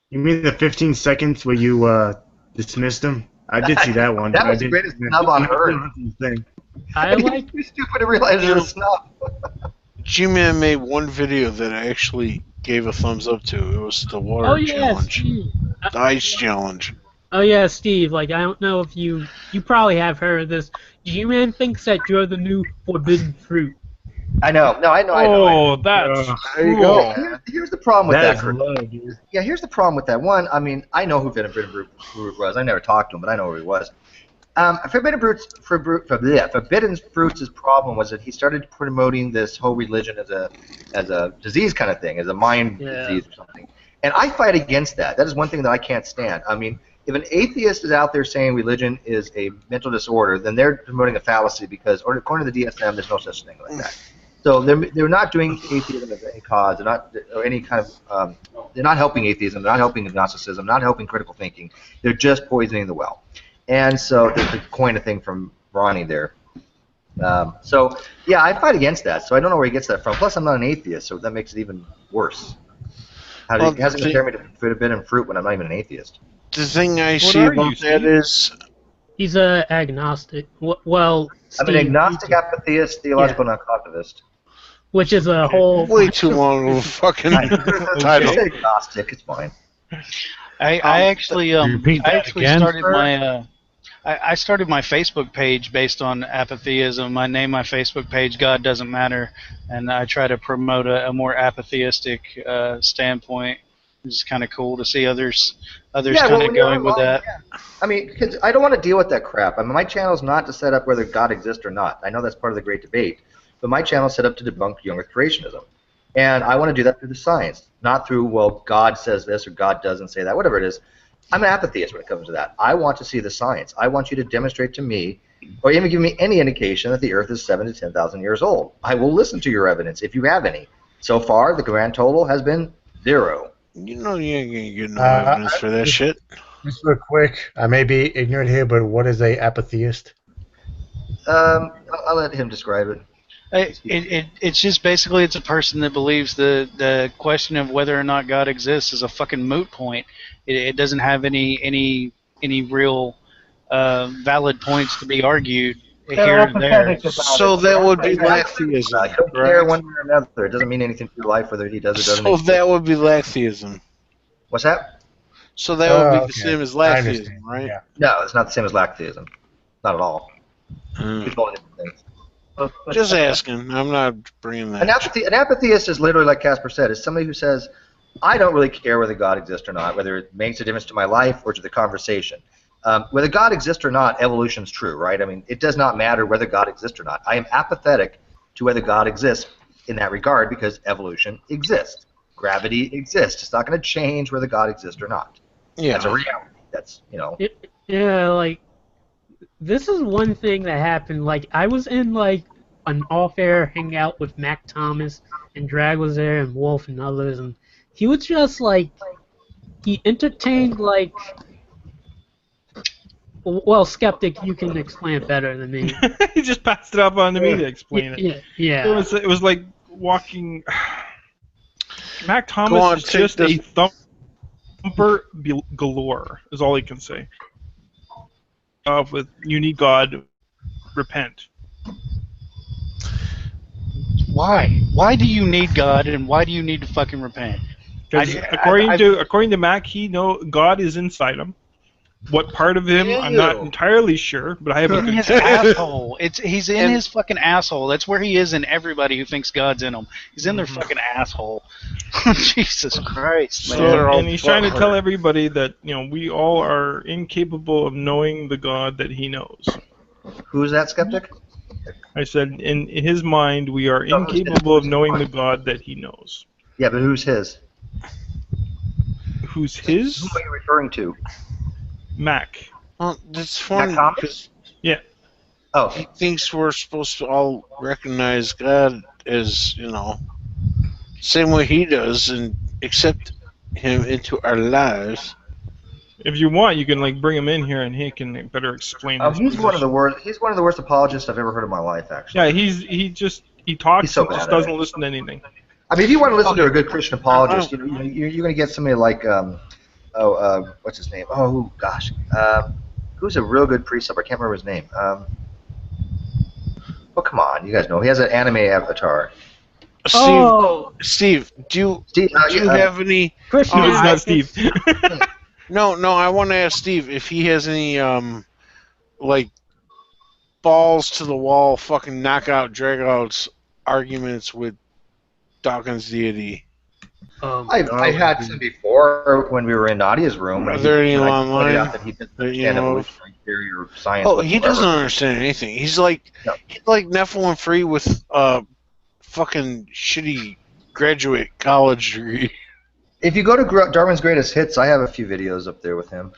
[SPEAKER 2] you mean the 15 seconds where you dismissed him? I did see that one.
[SPEAKER 6] That was the greatest snub on earth.
[SPEAKER 8] I like.
[SPEAKER 6] Too stupid to realize it was a snub.
[SPEAKER 7] G-Man made one video that I actually gave a thumbs up to. It was the water
[SPEAKER 8] Oh yeah,
[SPEAKER 7] challenge.
[SPEAKER 8] Steve.
[SPEAKER 7] The ice challenge.
[SPEAKER 8] Oh yeah, Steve. Like I don't know if you probably have heard of this. G-Man thinks that you're the new forbidden fruit.
[SPEAKER 6] I know. No, I know.
[SPEAKER 1] Oh, that's
[SPEAKER 9] there you
[SPEAKER 1] cool.
[SPEAKER 9] go.
[SPEAKER 6] Here's the problem with
[SPEAKER 2] That's
[SPEAKER 6] that.
[SPEAKER 2] low, dude.
[SPEAKER 6] Yeah, here's the problem with that. One, I mean, I know who Forbidden Fruit was. I never talked to him, but I know who he was. Forbidden Fruits' problem was that he started promoting this whole religion as a disease kind of thing, as a mind disease or something. And I fight against that. That is one thing that I can't stand. I mean, if an atheist is out there saying religion is a mental disorder, then they're promoting a fallacy because, or according to the DSM, there's no such thing like that. So they're not doing atheism as any cause. They're not or any kind of. They're not helping atheism. They're not helping agnosticism. Not helping critical thinking. They're just poisoning the well. And so to coin a thing from Ronnie there. So yeah, I fight against that. So I don't know where he gets that from. Plus, I'm not an atheist, so that makes it even worse. How does he compare me to Forbidden Fruit when I'm not even an atheist?
[SPEAKER 7] The thing I see
[SPEAKER 1] are
[SPEAKER 7] about
[SPEAKER 1] you,
[SPEAKER 7] that
[SPEAKER 1] Steve?
[SPEAKER 7] is
[SPEAKER 8] He's a agnostic. Well,
[SPEAKER 6] I'm an
[SPEAKER 8] Steve,
[SPEAKER 6] agnostic, apatheist, theological non-cognitivist.
[SPEAKER 8] which is a whole.
[SPEAKER 7] way too long of a fucking title.
[SPEAKER 6] I'm agnostic. It's fine.
[SPEAKER 4] I actually
[SPEAKER 3] repeat that again,
[SPEAKER 4] started
[SPEAKER 3] sir?
[SPEAKER 4] my I started my Facebook page based on apatheism. I named my Facebook page "God Doesn't Matter," and I try to promote a more apatheistic standpoint. It's kind of cool to see others kind of going with that.
[SPEAKER 6] Yeah. I mean, because I don't want to deal with that crap. I mean, my channel is not to set up whether God exists or not. I know that's part of the great debate, but my channel is set up to debunk young Earth creationism, and I want to do that through the science, not through God says this or God doesn't say that, whatever it is. I'm an apatheist when it comes to that. I want to see the science. I want you to demonstrate to me, or even give me any indication that the Earth is 7,000 to 10,000 years old. I will listen to your evidence if you have any. So far, the grand total has been 0.
[SPEAKER 7] You know you ain't gonna get no evidence for that shit.
[SPEAKER 10] Just real quick, I may be ignorant here, but what is a apatheist?
[SPEAKER 6] I'll let him describe it.
[SPEAKER 4] It's just basically it's a person that believes the question of whether or not God exists is a fucking moot point. It doesn't have any real valid points to be argued here and there.
[SPEAKER 7] So that would be latheism.
[SPEAKER 6] I don't care one way or another. It doesn't mean anything to your life whether he does or doesn't.
[SPEAKER 7] So that would be latheism.
[SPEAKER 6] What's that?
[SPEAKER 7] So that would be the
[SPEAKER 10] okay.
[SPEAKER 7] same as
[SPEAKER 10] I
[SPEAKER 7] latheism,
[SPEAKER 10] understand.
[SPEAKER 7] right?
[SPEAKER 10] Yeah.
[SPEAKER 6] No, it's not the same as lactheism. Not at all. It's totally different things.
[SPEAKER 7] Just asking. I'm not bringing that.
[SPEAKER 6] An apatheist is literally, like Casper said, is somebody who says, I don't really care whether God exists or not, whether it makes a difference to my life or to the conversation. Whether God exists or not, evolution's true, right? I mean, it does not matter whether God exists or not. I am apathetic to whether God exists in that regard because evolution exists. Gravity exists. It's not going to change whether God exists or not.
[SPEAKER 7] Yeah.
[SPEAKER 6] That's a reality. That's,
[SPEAKER 8] Yeah, like this is one thing that happened. Like I was in like an off-air hangout with Mac Thomas and Drag was there and Wolf and others, and he was just like he entertained like. Well, Skeptic, you can explain it better than me.
[SPEAKER 1] He just passed it up on to me to explain it.
[SPEAKER 8] Yeah.
[SPEAKER 1] It was like walking. Mac
[SPEAKER 7] Go on,
[SPEAKER 1] Thomas is
[SPEAKER 7] take
[SPEAKER 1] just
[SPEAKER 7] this.
[SPEAKER 1] a thumper galore, is all he can say. With you need God, repent.
[SPEAKER 4] Why? Why do you need God, and why do you need to fucking repent?
[SPEAKER 1] Because according to Mac, God is inside him. What part of him, I'm not entirely sure, but I have a
[SPEAKER 4] In
[SPEAKER 1] good
[SPEAKER 4] his asshole. He's in his fucking asshole. That's where he is in everybody who thinks God's in him. He's in their fucking asshole. Jesus Christ, man.
[SPEAKER 1] And he's trying to tell everybody that we all are incapable of knowing the God that he knows.
[SPEAKER 6] Who's that skeptic?
[SPEAKER 1] I said, in his mind, we are incapable of knowing the God that he knows.
[SPEAKER 6] Yeah, but who's his?
[SPEAKER 1] Who's his?
[SPEAKER 6] Who are you referring to?
[SPEAKER 1] Mac.
[SPEAKER 7] Well, that's funny because
[SPEAKER 6] Oh,
[SPEAKER 7] he thinks we're supposed to all recognize God as, same way he does and accept him into our lives.
[SPEAKER 1] If you want, you can bring him in here and he can better explain.
[SPEAKER 6] He's one of the worst. He's one of the worst apologists I've ever heard in my life. Actually.
[SPEAKER 1] Yeah, he talks
[SPEAKER 6] so
[SPEAKER 1] and just
[SPEAKER 6] bad at
[SPEAKER 1] doesn't
[SPEAKER 6] it.
[SPEAKER 1] listen to anything.
[SPEAKER 6] I mean, if you want to listen to a good Christian apologist, you're going to get somebody like what's his name? Oh gosh, who's a real good precept? I can't remember his name. Oh come on, you guys know he has an anime avatar.
[SPEAKER 7] Steve, do you have any?
[SPEAKER 8] Christian,
[SPEAKER 1] No, it's not Steve.
[SPEAKER 7] No, I want to ask Steve if he has any balls to the wall, fucking knockout, dragouts arguments with Dawkins' deity.
[SPEAKER 6] I had some before when we were in Nadia's room.
[SPEAKER 7] Are there any online?
[SPEAKER 6] That he doesn't understand evolutionary theory or science.
[SPEAKER 7] Oh, he doesn't understand anything. He's like Nephilim free with fucking shitty graduate college degree.
[SPEAKER 6] If you go to Darwin's Greatest Hits, I have a few videos up there with him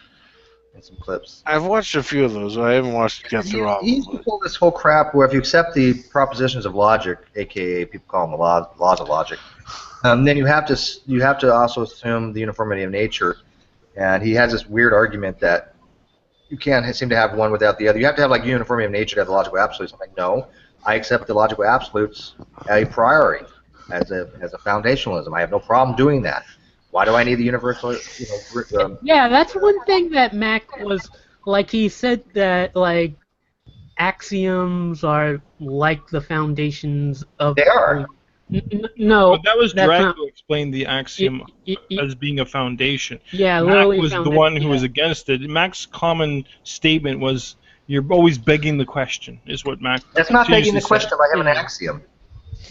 [SPEAKER 6] and some clips.
[SPEAKER 7] I've watched a few of those. I haven't get through all of them.
[SPEAKER 6] He's pulled this whole crap where if you accept the propositions of logic, aka people call them the laws of logic, then you have to also assume the uniformity of nature. And he has this weird argument that you can't seem to have one without the other. You have to have uniformity of nature to have the logical absolutes. I'm like, no, I accept the logical absolutes a priori as a foundationalism. I have no problem doing that. Why do I need the universal?
[SPEAKER 8] Yeah, that's one thing that Mac was he said that axioms are like the foundations of.
[SPEAKER 6] They are.
[SPEAKER 8] No,
[SPEAKER 1] but that was Drag
[SPEAKER 8] not,
[SPEAKER 1] who explained the axiom as being a foundation.
[SPEAKER 8] Yeah,
[SPEAKER 1] Mac
[SPEAKER 8] literally
[SPEAKER 1] was the one who was against it. Mac's common statement was, "You're always begging the question." Is what Mac.
[SPEAKER 6] That's not begging the question. I have an axiom.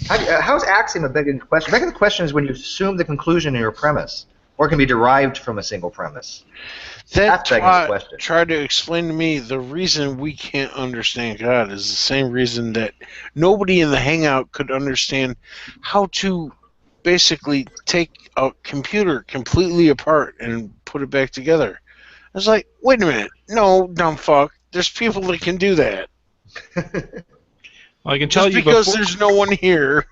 [SPEAKER 6] How is axiom a begging the question? Begging the question is when you assume the conclusion in your premise, or it can be derived from a single premise. That's begging the question.
[SPEAKER 7] Tried to explain to me the reason we can't understand God is the same reason that nobody in the Hangout could understand how to basically take a computer completely apart and put it back together. I was like, wait a minute, no, dumb fuck. There's people that can do that.
[SPEAKER 1] Well, I can tell
[SPEAKER 7] Just
[SPEAKER 1] you
[SPEAKER 7] because there's no one here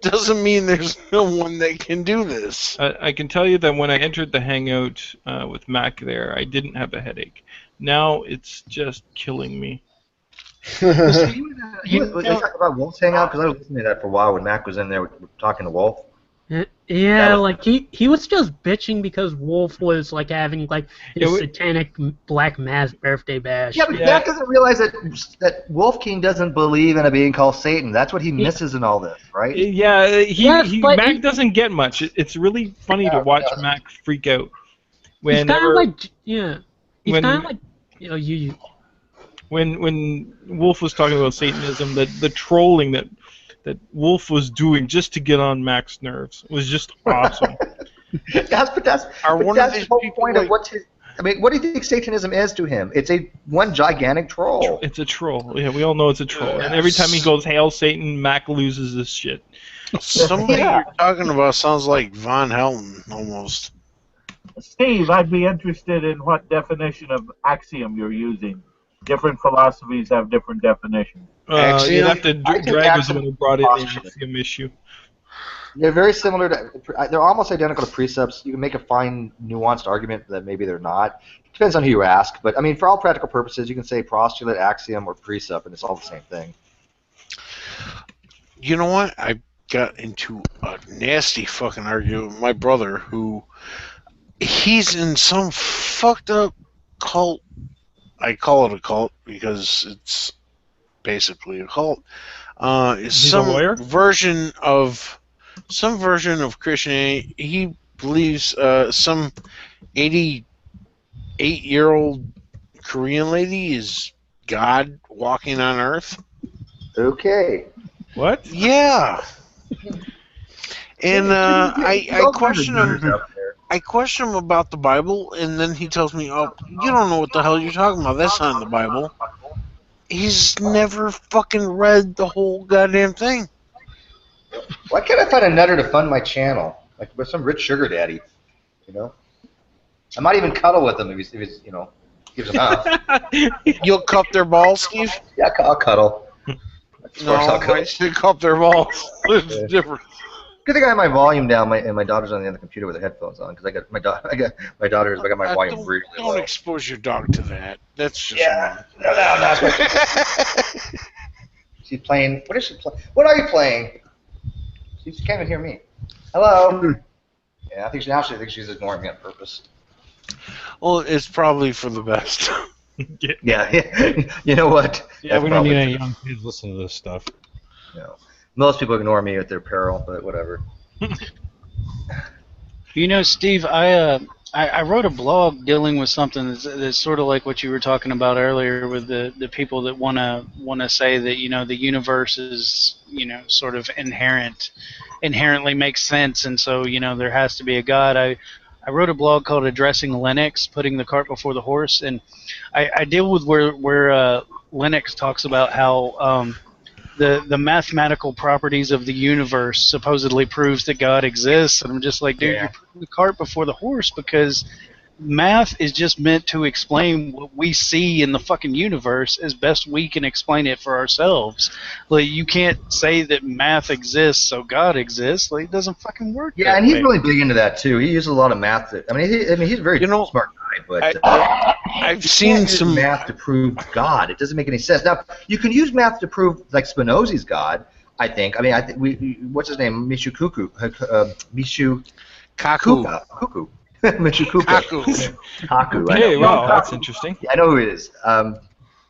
[SPEAKER 7] doesn't mean there's no one that can do this.
[SPEAKER 1] I can tell you that when I entered the Hangout with Mac there, I didn't have a headache. Now it's just killing me.
[SPEAKER 6] You talk about Wolf's Hangout? Because I was listening to that for a while when Mac was in there talking to Wolf.
[SPEAKER 8] Yeah, he was just bitching because Wolf was having his satanic black mass birthday bash.
[SPEAKER 6] Yeah, but Mac doesn't realize that Wolf King doesn't believe in a being called Satan. That's what he misses in all this, right?
[SPEAKER 1] Yeah, Mac doesn't get much. It's really funny to watch Mac freak out.
[SPEAKER 8] He's kind of He's kind of you.
[SPEAKER 1] When Wolf was talking about Satanism, the trolling that Wolf was doing just to get on Mac's nerves was just awesome.
[SPEAKER 6] That's the whole point of what's his. I mean, what do you think Satanism is to him? It's one gigantic troll.
[SPEAKER 1] It's a troll. Yeah, we all know it's a troll. And every time he goes, "Hail Satan," Mac loses his shit.
[SPEAKER 7] Somebody you're talking about sounds like Von Helton almost.
[SPEAKER 5] Steve, I'd be interested in what definition of axiom you're using. Different philosophies have different definitions.
[SPEAKER 1] You'd have to Drag was the one who brought in the axiom issue.
[SPEAKER 6] They're very similar to. They're almost identical to precepts. You can make a fine, nuanced argument that maybe they're not. Depends on who you ask, but I mean, for all practical purposes, you can say postulate, axiom, or precept, and it's all the same thing.
[SPEAKER 7] You know what? I got into a nasty fucking argument with my brother, who he's in some fucked up cult. I call it a cult because it's basically a cult. Is
[SPEAKER 1] He's a lawyer?
[SPEAKER 7] version of Christianity. He believes some 88-year-old Korean lady is God walking on Earth.
[SPEAKER 6] Okay.
[SPEAKER 1] What?
[SPEAKER 7] Yeah. And I question him.
[SPEAKER 6] Up there.
[SPEAKER 7] I question him about the Bible, and then he tells me, "Oh, you don't know what the hell you're talking about. That's not in the Bible." He's never fucking read the whole goddamn thing.
[SPEAKER 6] Why can't I find a nutter to fund my channel? Like with some rich sugar daddy, you know? I might even cuddle with him if he's you know, gives enough.
[SPEAKER 7] You'll cup their balls, Steve?
[SPEAKER 6] Yeah, I'll cuddle.
[SPEAKER 7] No, I should cup their balls. It's different.
[SPEAKER 6] Good thing I have my volume down, and my daughter's on the other computer with her headphones on, because I got my daughter's I got my volume really low.
[SPEAKER 7] Don't expose your dog to that. That's just
[SPEAKER 6] Yeah, no. She's playing. What is she playing? What are you playing? She can't even hear me. Hello. Yeah, I think she thinks she's ignoring me on purpose.
[SPEAKER 7] Well, it's probably for the best.
[SPEAKER 6] Yeah. You know what?
[SPEAKER 3] Yeah,
[SPEAKER 6] That's
[SPEAKER 3] we don't need
[SPEAKER 6] probably
[SPEAKER 3] any
[SPEAKER 6] true.
[SPEAKER 3] young kids listening to this stuff.
[SPEAKER 6] No. Most people ignore me at their peril, but whatever.
[SPEAKER 4] You know, Steve, I wrote a blog dealing with something that's sort of like what you were talking about earlier with the people that want to say that, you know, the universe is, you know, sort of inherently makes sense, and so, you know, there has to be a God. I wrote a blog called Addressing Linux, Putting the Cart Before the Horse, and I deal with where Linux talks about how the mathematical properties of the universe supposedly proves that God exists, and I'm just like, dude, you're putting the cart before the horse, because math is just meant to explain what we see in the fucking universe as best we can explain it for ourselves. Like, you can't say that math exists so God exists. Like, it doesn't fucking work.
[SPEAKER 6] Yeah, and he's really big into that too. He uses a lot of math. He's a very smart guy, but
[SPEAKER 7] I've seen some
[SPEAKER 6] math to prove God. It doesn't make any sense. Now, you can use math to prove like Spinoza's God. I think. I mean, what's his name? Mishu Kaku. Mishu Kaku.
[SPEAKER 1] Okay, wow, that's interesting.
[SPEAKER 6] Yeah, I know who it is. I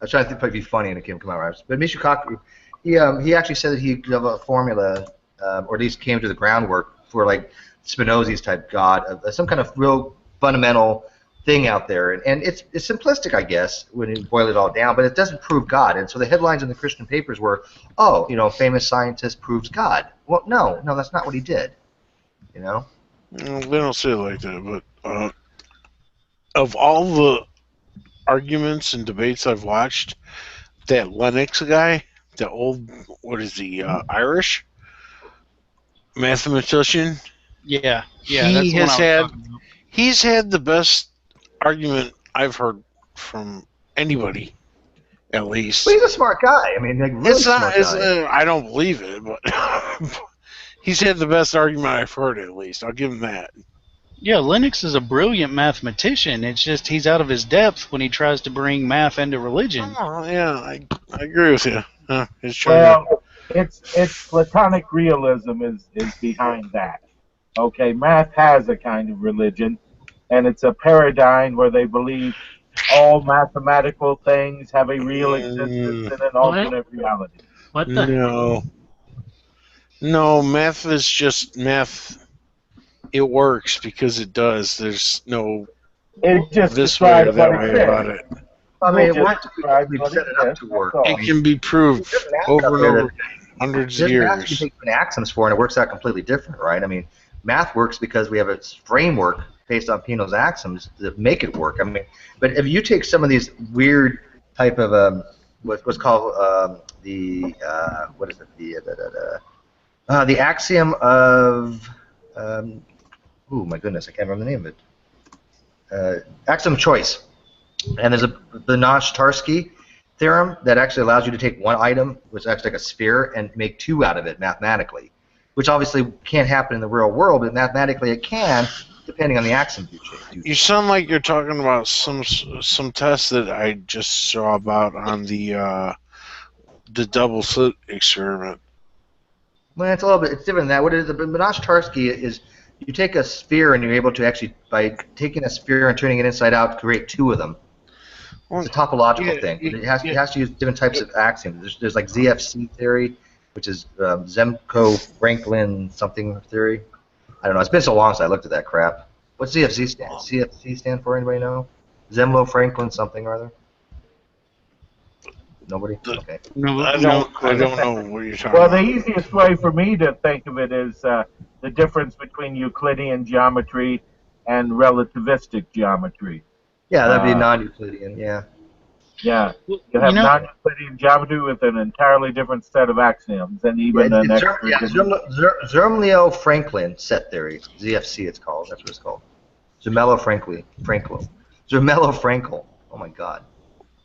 [SPEAKER 6] was trying to think if it'd be funny and it came out right. But Mishu Kaku, he actually said that he have a formula, or at least came to the groundwork for like Spinoza's type God, some kind of real fundamental thing out there, and it's simplistic, I guess, when you boil it all down, but it doesn't prove God. And so the headlines in the Christian papers were, oh, you know, famous scientist proves God. Well, no, that's not what he did. You know.
[SPEAKER 7] They don't say it like that, but of all the arguments and debates I've watched, that Lennox guy, the old, what is he, Irish mathematician?
[SPEAKER 4] Yeah.
[SPEAKER 7] He's had the best argument I've heard from anybody, at least.
[SPEAKER 6] Well, he's a smart guy. I mean, like, really smart guy.
[SPEAKER 7] I don't believe it, but he's had the best argument I've heard, at least. I'll give him that.
[SPEAKER 4] Yeah, Lennox is a brilliant mathematician. It's just he's out of his depth when he tries to bring math into religion.
[SPEAKER 7] Oh, yeah, I agree with you.
[SPEAKER 5] It's Platonic realism is behind that. Okay, math has a kind of religion, and it's a paradigm where they believe all mathematical things have a real existence in an alternate reality.
[SPEAKER 8] What the?
[SPEAKER 7] No, math is just math. It works because it does. There's no this way or that way about it.
[SPEAKER 6] I mean, we've set it up to work.
[SPEAKER 7] It can be proved over and over, hundreds of years.
[SPEAKER 6] You take an axioms for, and it works out completely different, right? I mean, math works because we have a framework based on Peano's axioms that make it work. I mean, but if you take some of these weird type of what's called the axiom of oh my goodness, I can't remember the name of it. Axiom choice, and there's the Nash-Tarski theorem that actually allows you to take one item, which acts like a sphere, and make two out of it mathematically, which obviously can't happen in the real world, but mathematically it can, depending on the axiom you choose.
[SPEAKER 7] You sound like you're talking about some test that I just saw about on the double slit experiment.
[SPEAKER 6] Well, it's a little bit. It's different than that. What it is, the Nash-Tarski is you take a sphere and you're able to actually, by taking a sphere and turning it inside out, create two of them. It's a topological
[SPEAKER 7] Yeah,
[SPEAKER 6] thing. It
[SPEAKER 7] yeah.
[SPEAKER 6] has to use different types of axioms. There's like ZFC theory, which is Zemko-Franklin something theory. I don't know. It's been so long since I looked at that crap. What's CFC stand for? Anybody know? Zemlo-Franklin something or other? Nobody? Okay.
[SPEAKER 4] No,
[SPEAKER 7] I
[SPEAKER 4] no,
[SPEAKER 7] don't know what you're talking
[SPEAKER 5] Well,
[SPEAKER 7] about.
[SPEAKER 5] the easiest way for me to think of it is the difference between Euclidean geometry and relativistic geometry.
[SPEAKER 6] Yeah, that'd be non-Euclidean. Yeah.
[SPEAKER 5] Yeah,
[SPEAKER 4] Well,
[SPEAKER 5] you have
[SPEAKER 4] you know,
[SPEAKER 5] non-Euclidean geometry with an entirely different set of axioms, and even an extra.
[SPEAKER 6] Zermelo-Franklin set theory. ZFC it's called. That's what it's called. Zermelo-Franklin. Zermelo-Frankel. Oh my God.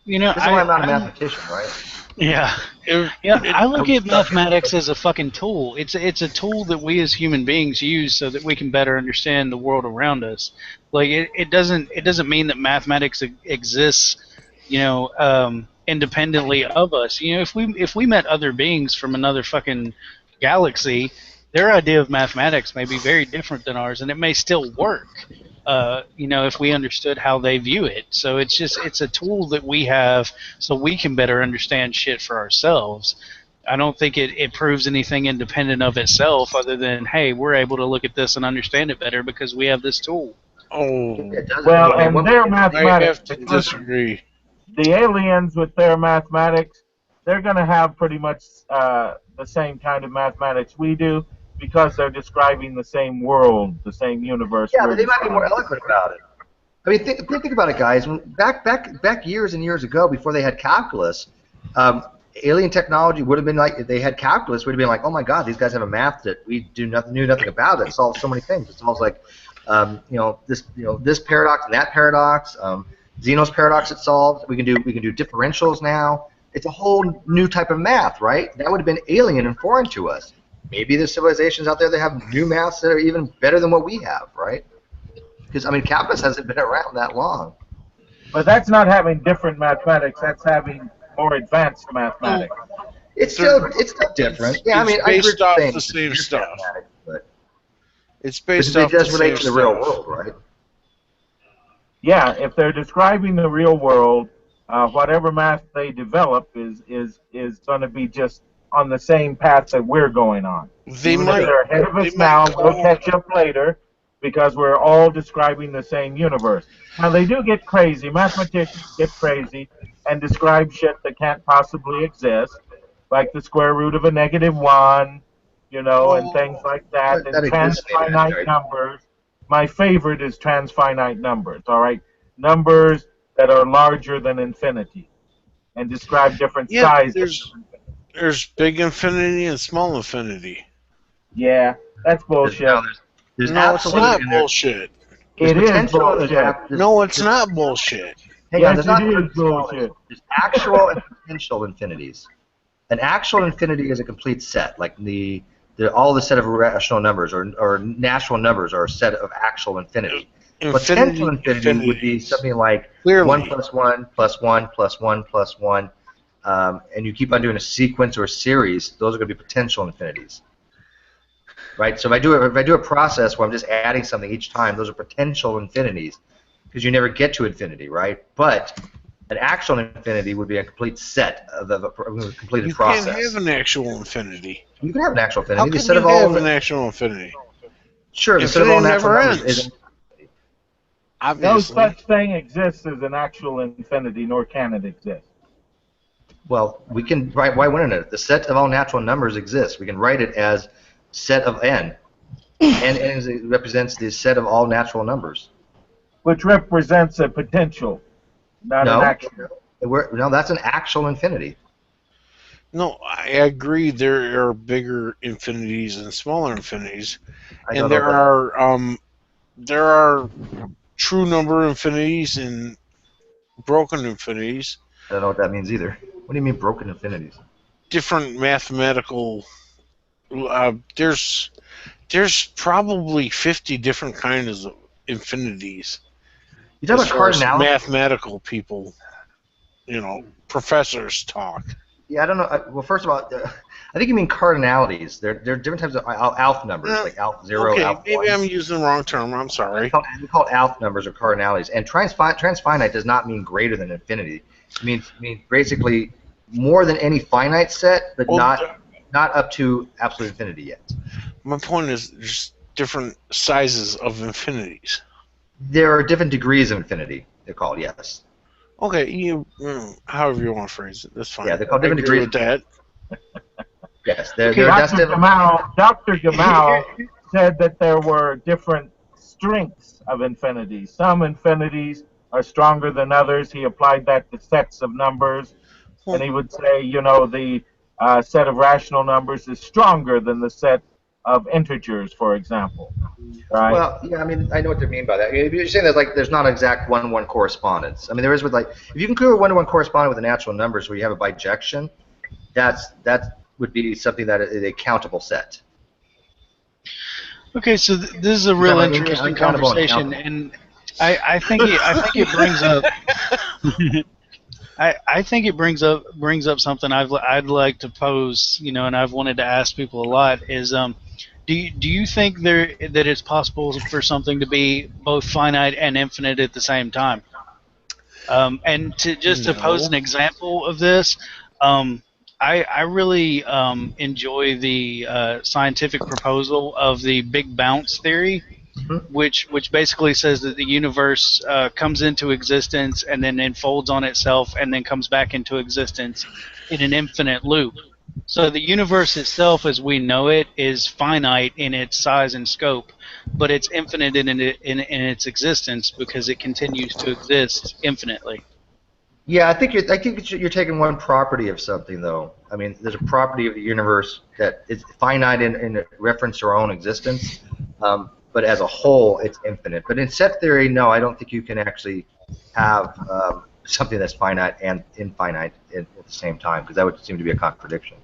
[SPEAKER 6] That's why I'm not a mathematician, right?
[SPEAKER 4] Yeah, I look at mathematics as a fucking tool. It's a tool that we as human beings use so that we can better understand the world around us. Like it doesn't mean that mathematics exists, independently of us. If we met other beings from another fucking galaxy, their idea of mathematics may be very different than ours, and it may still work. If we understood how they view it. So it's a tool that we have so we can better understand shit for ourselves. I don't think it proves anything independent of itself other than, hey, we're able to look at this and understand it better because we have this tool.
[SPEAKER 7] Oh,
[SPEAKER 5] Well, and their
[SPEAKER 7] I
[SPEAKER 5] mathematics.
[SPEAKER 7] have to disagree.
[SPEAKER 5] The aliens with their mathematics, they're going to have pretty much the same kind of mathematics we do because they're describing the same world, the same universe.
[SPEAKER 6] Yeah, but they might be more eloquent about it. I mean, think about it, guys. Back years and years ago, before they had calculus, alien technology would have been like, if they had calculus, would have been like, oh my God, these guys have a math that we knew nothing about. It solves so many things. It solves like, this paradox and that paradox. Zeno's paradox it solves. We can do differentials now. It's a whole new type of math, right? That would have been alien and foreign to us. Maybe there's civilizations out there that have new maths that are even better than what we have, right? Because, I mean, calculus hasn't been around that long.
[SPEAKER 5] But that's not having different mathematics. That's having more advanced mathematics.
[SPEAKER 6] It's still different. Yeah, I mean,
[SPEAKER 7] it's based off
[SPEAKER 6] the
[SPEAKER 7] the same stuff.
[SPEAKER 6] But
[SPEAKER 7] It's based off
[SPEAKER 6] it does
[SPEAKER 7] the
[SPEAKER 6] relate
[SPEAKER 7] same
[SPEAKER 6] to the real
[SPEAKER 7] stuff.
[SPEAKER 6] world, right?
[SPEAKER 5] Yeah, if they're describing the real world, whatever math they develop is going to be just on the same path that we're going on.
[SPEAKER 7] They
[SPEAKER 5] Even if
[SPEAKER 7] might.
[SPEAKER 5] they're ahead of us
[SPEAKER 7] they
[SPEAKER 5] now.
[SPEAKER 7] might
[SPEAKER 5] We'll
[SPEAKER 7] go-
[SPEAKER 5] catch up later because we're all describing the same universe. Now, they do get crazy. Mathematicians get crazy and describe shit that can't possibly exist, like the square root of a -1, and things like that,
[SPEAKER 6] That
[SPEAKER 5] and
[SPEAKER 6] exists,
[SPEAKER 5] transfinite
[SPEAKER 6] right?
[SPEAKER 5] numbers. My favorite is transfinite numbers, all right? Numbers that are larger than infinity and describe different
[SPEAKER 7] Yeah,
[SPEAKER 5] sizes.
[SPEAKER 7] there's big infinity and small infinity.
[SPEAKER 5] Yeah, that's bullshit.
[SPEAKER 6] There's
[SPEAKER 7] No, it's
[SPEAKER 6] absolute
[SPEAKER 7] not
[SPEAKER 6] and there-
[SPEAKER 7] bullshit.
[SPEAKER 6] there's
[SPEAKER 5] It is
[SPEAKER 6] potential and
[SPEAKER 5] bullshit.
[SPEAKER 6] there's-
[SPEAKER 7] No, it's not bullshit.
[SPEAKER 6] Hang on,
[SPEAKER 5] Yes,
[SPEAKER 6] there's
[SPEAKER 5] it
[SPEAKER 6] not
[SPEAKER 5] is bullshit.
[SPEAKER 6] There's actual and potential infinities. An actual infinity is a complete set, like all the set of rational numbers or natural numbers are a set of actual infinity. Potential infinity would be something like
[SPEAKER 7] Clearly.
[SPEAKER 6] 1 + 1 + 1 + 1 + 1, and you keep on doing a sequence or a series. Those are going to be potential infinities, right? So if I do a process where I'm just adding something each time, those are potential infinities because you never get to infinity, right? But an actual infinity would be a complete set of a completed
[SPEAKER 7] You
[SPEAKER 6] process.
[SPEAKER 7] can't have an actual infinity.
[SPEAKER 6] You can have an actual
[SPEAKER 7] How
[SPEAKER 6] infinity.
[SPEAKER 7] can
[SPEAKER 6] The set
[SPEAKER 7] you
[SPEAKER 6] of all
[SPEAKER 7] have an actual infinity?
[SPEAKER 6] Sure, the set of
[SPEAKER 7] Infinity
[SPEAKER 6] all natural
[SPEAKER 7] never
[SPEAKER 6] numbers
[SPEAKER 7] ends.
[SPEAKER 6] is
[SPEAKER 5] No
[SPEAKER 7] Obviously.
[SPEAKER 5] such thing exists as an actual infinity, nor can it exist.
[SPEAKER 6] well. We can write. Why wouldn't it? The set of all natural numbers exists. We can write it as set of n. N represents the set of all natural numbers.
[SPEAKER 5] Which represents a potential, not
[SPEAKER 6] No.
[SPEAKER 5] an actual.
[SPEAKER 6] No, that's an actual infinity.
[SPEAKER 7] No, I agree. There are bigger infinities and smaller infinities,
[SPEAKER 6] I don't
[SPEAKER 7] and
[SPEAKER 6] know
[SPEAKER 7] there are true number infinities and broken infinities.
[SPEAKER 6] I don't know what that means either. What do you mean broken infinities?
[SPEAKER 7] Different mathematical. There's probably 50 different kinds of infinities.
[SPEAKER 6] You talking
[SPEAKER 7] as
[SPEAKER 6] about
[SPEAKER 7] far as
[SPEAKER 6] cardinality?
[SPEAKER 7] mathematical people, professors talk.
[SPEAKER 6] Yeah, I don't know. Well, first of all, I think you mean cardinalities. There are different types of alpha numbers, like alpha 0,
[SPEAKER 7] Okay,
[SPEAKER 6] alpha 1.
[SPEAKER 7] maybe I'm using the wrong term. I'm sorry.
[SPEAKER 6] We call it alpha numbers or cardinalities. And transfinite does not mean greater than infinity. It means basically more than any finite set, but not up to absolute infinity yet.
[SPEAKER 7] My point is there's different sizes of infinities.
[SPEAKER 6] There are different degrees of infinity, they're called, yes.
[SPEAKER 7] Okay, however you want to phrase it, that's fine.
[SPEAKER 6] Yeah, they're called different degrees.
[SPEAKER 7] With that.
[SPEAKER 6] Yes, they're
[SPEAKER 5] Dr. Gamal said that there were different strengths of infinities. Some infinities are stronger than others. He applied that to sets of numbers, and he would say, the set of rational numbers is stronger than the set of integers, for example. Right?
[SPEAKER 6] Well, yeah, I mean, I know what they mean by that. You're saying there's not exact one-to-one correspondence. I mean, there is with if you can create a one-to-one correspondence with the natural numbers where you have a bijection, that would be something that is a countable set.
[SPEAKER 4] Okay, so this is a real interesting conversation, and I think it brings up. I think it brings up something I'd like to pose, and I've wanted to ask people a lot is, do you think that it's possible for something to be both finite and infinite at the same time? And to pose an example of this, I really enjoy the scientific proposal of the Big Bounce theory, which basically says that the universe comes into existence and then unfolds on itself and then comes back into existence in an infinite loop. So the universe itself, as we know it, is finite in its size and scope, but it's infinite in its existence because it continues to exist infinitely.
[SPEAKER 6] Yeah, I think you're taking one property of something, though. I mean, there's a property of the universe that is finite in reference to our own existence, but as a whole, it's infinite. But in set theory, no, I don't think you can actually have something that's finite and infinite at the same time, because that would seem to be a contradiction.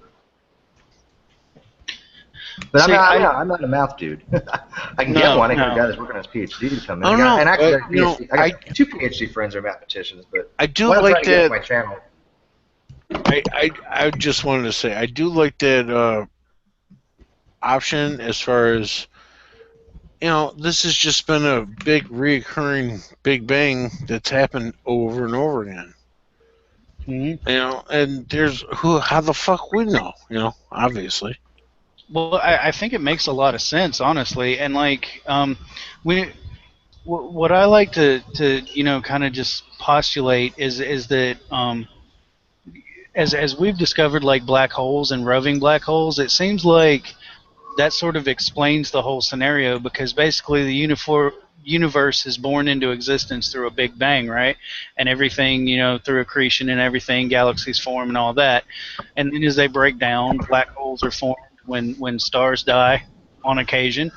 [SPEAKER 6] But see, I'm not a math dude. I can get one. I got a guy that's working on his PhD to come in. And actually, I got 2 PhD friends who are mathematicians, but
[SPEAKER 7] I do like that. My channel. I just wanted to say I do like that option as far as this has just been a big recurring Big Bang that's happened over and over again. And there's how the fuck we know, obviously.
[SPEAKER 4] Well, I think it makes a lot of sense, honestly, and what I like to kind of just postulate is that as we've discovered black holes and roving black holes, it seems like that sort of explains the whole scenario, because basically the universe is born into existence through a Big Bang, right? And everything, through accretion and everything, galaxies form and all that, and then as they break down, black holes are formed when stars die on occasion,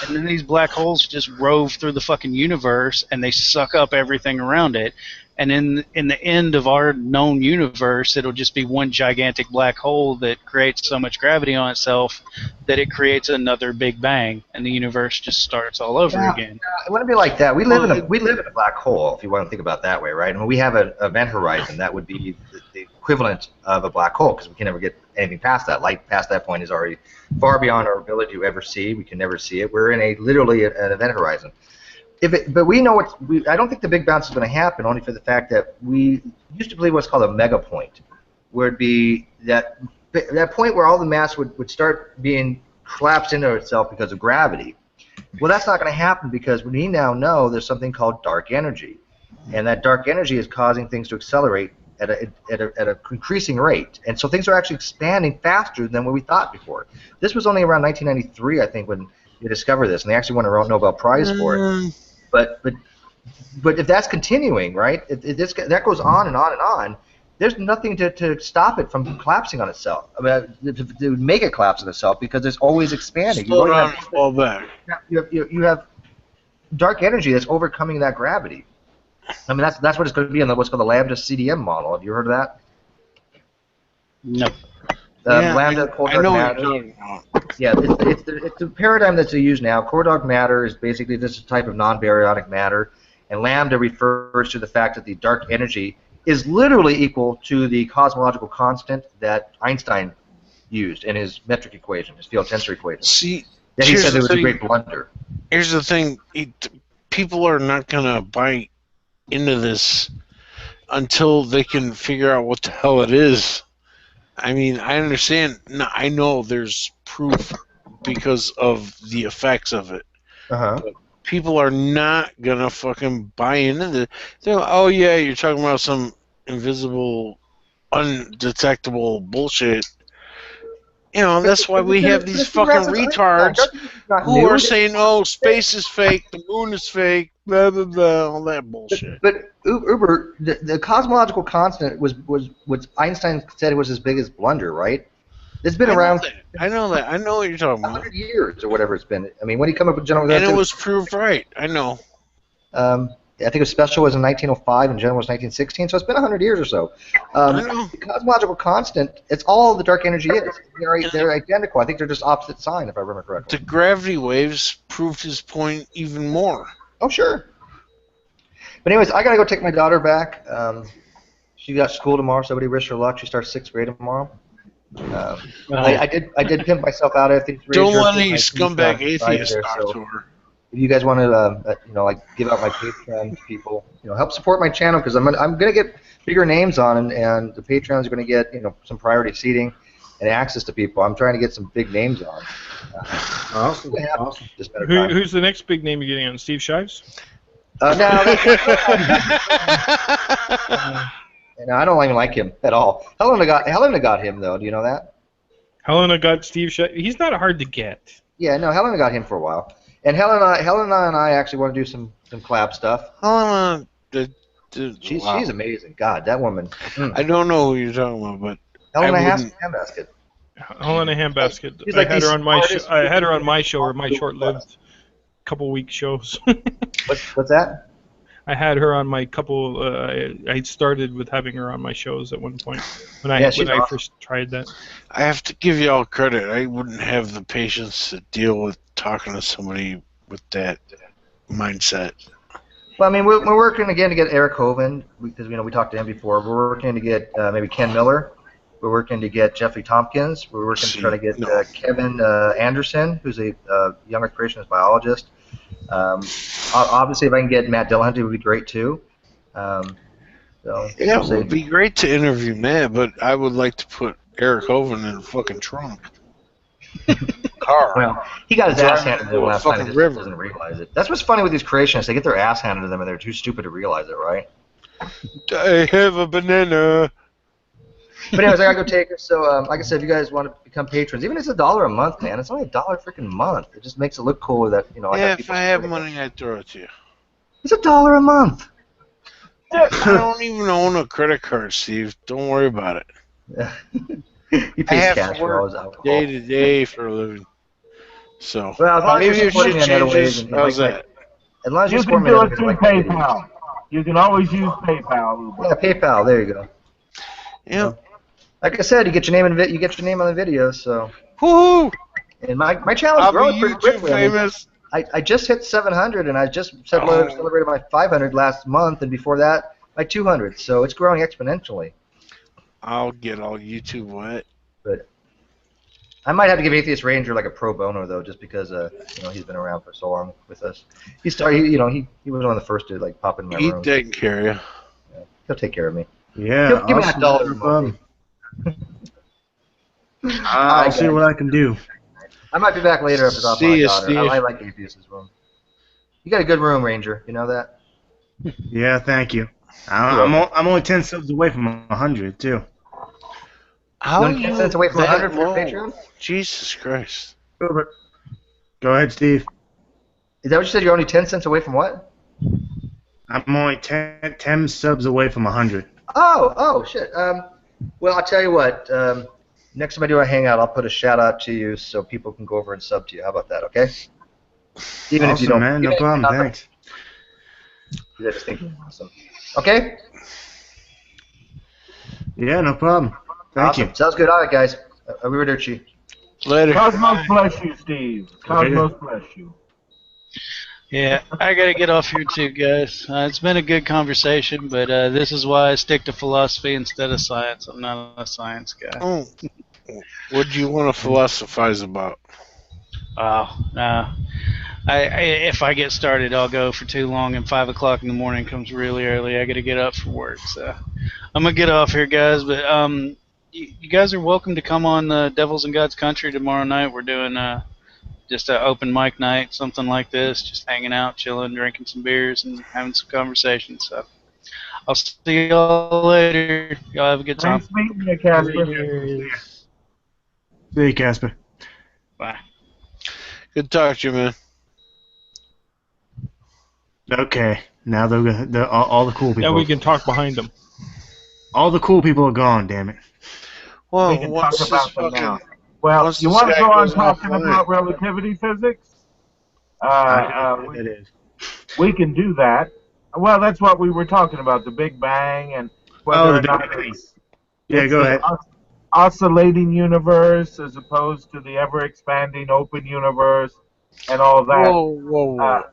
[SPEAKER 4] and then these black holes just rove through the fucking universe and they suck up everything around it, and in the end of our known universe, it'll just be one gigantic black hole that creates so much gravity on itself that it creates another Big Bang, and the universe just starts all over again.
[SPEAKER 6] It wouldn't be like that. We live in a black hole, if you want to think about it that way, right? I mean, we have an event horizon that would be the equivalent of a black hole, because we can never get anything past that. Light past that point is already far beyond our ability to ever see. We can never see it. We're in literally an event horizon. But we know I don't think the Big Bounce is going to happen, only for the fact that we used to believe what's called a mega point, where it'd be that point where all the mass would start being collapsed into itself because of gravity. Well, that's not going to happen, because we now know there's something called dark energy, and that dark energy is causing things to accelerate at an increasing rate, and so things are actually expanding faster than what we thought before. This was only around 1993, I think, when they discovered this, and they actually won a Nobel Prize for it. But if that's continuing, right? That goes on and on and on. There's nothing to stop it from collapsing on itself. I mean, to make it collapse on itself, because it's always expanding. You have dark energy that's overcoming that gravity. I mean, that's what it's going to be in what's called the Lambda CDM model. Have you heard of that?
[SPEAKER 4] No.
[SPEAKER 6] Lambda cold dark matter. Yeah, it's a paradigm that's used now. Cold dark matter is basically this type of non-baryonic matter, and lambda refers to the fact that the dark energy is literally equal to the cosmological constant that Einstein used in his metric equation, his field tensor equation.
[SPEAKER 7] See,
[SPEAKER 6] That he
[SPEAKER 7] here's
[SPEAKER 6] said
[SPEAKER 7] the
[SPEAKER 6] it was a
[SPEAKER 7] thing.
[SPEAKER 6] great blunder.
[SPEAKER 7] Here's the thing: people are not gonna buy into this until they can figure out what the hell it is. I mean, I understand. No, I know there's proof because of the effects of it.
[SPEAKER 6] Uh-huh.
[SPEAKER 7] People are not gonna fucking buy into it. They're like, oh yeah, you're talking about some invisible, undetectable bullshit. You know, that's why we have these fucking retards who are saying, oh, space is fake, the moon is fake, blah, blah, blah, all that bullshit.
[SPEAKER 6] But Uber, the cosmological constant was what Einstein said was his biggest blunder, right? It's been around
[SPEAKER 7] I know that. I know what you're talking about.
[SPEAKER 6] 100 years or whatever it's been. I mean, when he come up with general
[SPEAKER 7] And it
[SPEAKER 6] relativity,
[SPEAKER 7] was proved right. I know.
[SPEAKER 6] I think it was special was in 1905 and general was 1916, so it's been 100 years or so. The cosmological constant, it's all the dark energy is. They're identical. I think they're just opposite sign, if I remember correctly.
[SPEAKER 7] The gravity waves proved his point even more.
[SPEAKER 6] Oh, sure. But anyways, I got to go take my daughter back. She got school tomorrow, so everybody wish her luck. She starts 6th grade tomorrow. I did pimp myself out at these.
[SPEAKER 7] Don't let any scumbag atheist talk to her.
[SPEAKER 6] If you guys want to, like give out my Patreon to people, help support my channel because I'm gonna get bigger names on, and the Patreons are gonna get some priority seating and access to people. I'm trying to get some big names on.
[SPEAKER 2] Awesome.
[SPEAKER 6] Just better time.
[SPEAKER 1] Who's the next big name you're getting on? Steve Shives?
[SPEAKER 6] No, I don't even like him at all. Helena got him though. Do you know that?
[SPEAKER 1] Helena got Steve Shives. He's not hard to get.
[SPEAKER 6] Yeah, no, Helena got him for a while. And Helena and I actually want to do some collab stuff.
[SPEAKER 7] Helena,
[SPEAKER 6] she's amazing. God, that woman.
[SPEAKER 7] I don't know who you're talking about, but
[SPEAKER 6] Helena Handbasket.
[SPEAKER 1] Helena Handbasket.
[SPEAKER 6] She's
[SPEAKER 1] I
[SPEAKER 6] like
[SPEAKER 1] had her on my
[SPEAKER 6] smartest
[SPEAKER 1] I had her on my show, or my short-lived couple-week shows.
[SPEAKER 6] What's that?
[SPEAKER 1] I had her on my couple. I started with having her on my shows at one point when I first tried that.
[SPEAKER 7] I have to give you all credit. I wouldn't have the patience to deal with talking to somebody with that mindset.
[SPEAKER 6] Well, I mean, we're working again to get Eric Hovind because we talked to him before. We're working to get maybe Ken Miller. We're working to get Jeffrey Tompkins. We're working to try to get Kevin Anderson, who's a young Earth creationist biologist. Obviously, if I can get Matt Dillahunty, it would be great too. It
[SPEAKER 7] would be great to interview Matt, but I would like to put Eric Hovind in a fucking trunk. Car.
[SPEAKER 6] Well, he got his ass handed to him last time. He
[SPEAKER 7] river.
[SPEAKER 6] doesn't realize it. That's what's funny with these creationists. They get their ass handed to them, and they're too stupid to realize it, right?
[SPEAKER 7] I have a banana.
[SPEAKER 6] But anyways, I gotta go take it. So, like I said, if you guys want to become patrons, even if it's $1 a month, man, it's only $1 freaking month. It just makes it look cooler that
[SPEAKER 7] if I have money, I'd throw it to you.
[SPEAKER 6] It's $1 a month.
[SPEAKER 7] I don't even own a credit card, Steve. Don't worry about it.
[SPEAKER 6] He pays cash for all his alcohol.
[SPEAKER 7] Day to day for a living. So
[SPEAKER 6] maybe
[SPEAKER 7] if shit changes, how's that?
[SPEAKER 6] As long as
[SPEAKER 5] you can do it through PayPal. You can always use PayPal.
[SPEAKER 6] Yeah, PayPal. There you go.
[SPEAKER 7] Yeah.
[SPEAKER 6] Like I said, you get your name on the video. So.
[SPEAKER 7] Woohoo!
[SPEAKER 6] And my channel is growing pretty quickly.
[SPEAKER 7] Famous.
[SPEAKER 6] I just hit 700, and I just celebrated my 500 last month, and before that, my 200. So it's growing exponentially.
[SPEAKER 7] I'll get all YouTube wet.
[SPEAKER 6] But I might have to give Atheist Ranger like a pro bono though, just because he's been around for so long with us. He started, he was one of the first to like pop in my room.
[SPEAKER 7] He's taking care of you.
[SPEAKER 6] Yeah, he'll take care of me.
[SPEAKER 2] Yeah,
[SPEAKER 6] give me that $1 a month.
[SPEAKER 2] I'll see what I can do.
[SPEAKER 6] I might be back later if it's off my daughter. I like Atheist's room. You got a good room, Ranger. You know that?
[SPEAKER 2] Yeah, thank you. I'm only 10 subs away from 100 too.
[SPEAKER 7] How are
[SPEAKER 6] 10 cents away from 100 for Patreon?
[SPEAKER 7] Jesus Christ.
[SPEAKER 2] Go ahead, Steve.
[SPEAKER 6] Is that what you said? You're only 10 cents away from what?
[SPEAKER 2] I'm only 10 subs away from 100.
[SPEAKER 6] Oh, shit. Well, I'll tell you what. Next time I do a hangout, I'll put a shout out to you so people can go over and sub to you. How about that? Okay. Even if you don't,
[SPEAKER 2] man. No problem. Thanks.
[SPEAKER 6] You just think awesome. Okay.
[SPEAKER 2] Yeah, no problem. Thank you.
[SPEAKER 6] Sounds good. All right, guys. Arrivederci.
[SPEAKER 7] Later.
[SPEAKER 5] Cosmos bless you, Steve. Cosmos bless you.
[SPEAKER 4] Yeah, I gotta get off here too, guys. It's been a good conversation, but this is why I stick to philosophy instead of science. I'm not a science guy.
[SPEAKER 7] Oh, What do you want to philosophize about?
[SPEAKER 4] If I get started, I'll go for too long, and 5 o'clock in the morning comes really early. I got to get up for work, so I'm gonna get off here, guys. But you guys are welcome to come on the Devils and Gods Country tomorrow night. We're doing just an open mic night, something like this, just hanging out, chilling, drinking some beers, and having some conversations. So I'll see y'all later. Y'all have a good time.
[SPEAKER 5] Nice meeting you, Casper.
[SPEAKER 2] See you, Casper.
[SPEAKER 4] Bye.
[SPEAKER 7] Good talk to you, man.
[SPEAKER 2] Okay, now all the cool people.
[SPEAKER 1] Now we can talk behind them.
[SPEAKER 2] All the cool people are gone. Damn it.
[SPEAKER 7] Well,
[SPEAKER 5] We can talk
[SPEAKER 7] once
[SPEAKER 5] about
[SPEAKER 7] this
[SPEAKER 5] them now.
[SPEAKER 7] fucking
[SPEAKER 5] Well,
[SPEAKER 7] once
[SPEAKER 5] you
[SPEAKER 7] this
[SPEAKER 5] want to
[SPEAKER 7] guy
[SPEAKER 5] go on
[SPEAKER 7] goes
[SPEAKER 5] talking
[SPEAKER 7] offline.
[SPEAKER 5] about relativity physics?
[SPEAKER 2] I don't know what that is.
[SPEAKER 5] We can do that. Well, that's what we were talking about, the Big Bang and whether or not it's
[SPEAKER 2] Yeah, go
[SPEAKER 5] the
[SPEAKER 2] ahead.
[SPEAKER 5] oscillating universe as opposed to the ever-expanding open universe and all that.
[SPEAKER 7] Whoa.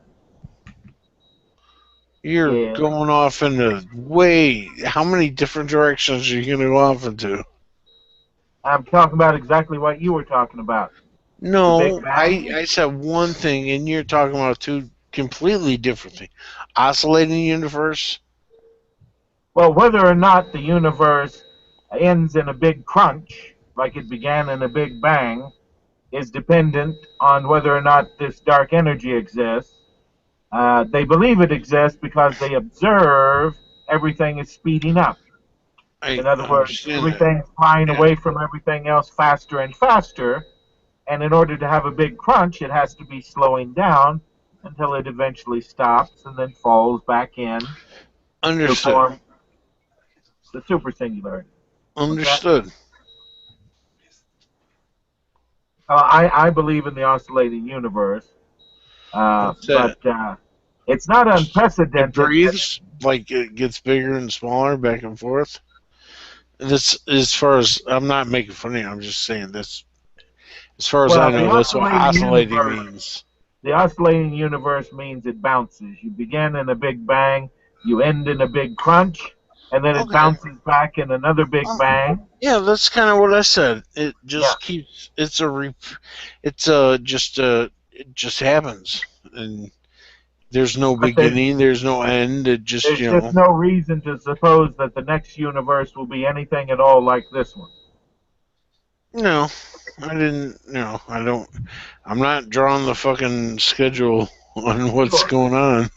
[SPEAKER 7] You're
[SPEAKER 5] Yeah.
[SPEAKER 7] going off into how many different directions are you going to go off into?
[SPEAKER 5] I'm talking about exactly what you were talking about. The
[SPEAKER 7] No,
[SPEAKER 5] Big Bang?
[SPEAKER 7] I said one thing, and you're talking about two completely different things. Oscillating universe?
[SPEAKER 5] Well, whether or not the universe ends in a big crunch, like it began in a Big Bang, is dependent on whether or not this dark energy exists. They believe it exists because they observe everything is speeding up. In other words, everything's flying away from everything else faster and faster, and in order to have a big crunch, it has to be slowing down until it eventually stops and then falls back in to
[SPEAKER 7] Understood.
[SPEAKER 5] form the super singularity.
[SPEAKER 7] Understood.
[SPEAKER 5] I believe in the oscillating universe, but it's not
[SPEAKER 7] It
[SPEAKER 5] unprecedented.
[SPEAKER 7] breathes, like it gets bigger and smaller back and forth. This, as far as, I'm not making fun of you, I'm just saying this. As far as I know, that's what oscillating means.
[SPEAKER 5] The oscillating universe means it bounces. You begin in a big bang, you end in a big crunch, and then it bounces back in another big bang.
[SPEAKER 7] Yeah, that's kind of what I said. It just keeps. It just happens, and there's no beginning, there's no end. It just,
[SPEAKER 5] There's just no reason to suppose that the next universe will be anything at all like this one.
[SPEAKER 7] No, I didn't. No, I don't. I'm not drawing the fucking schedule on what's going on.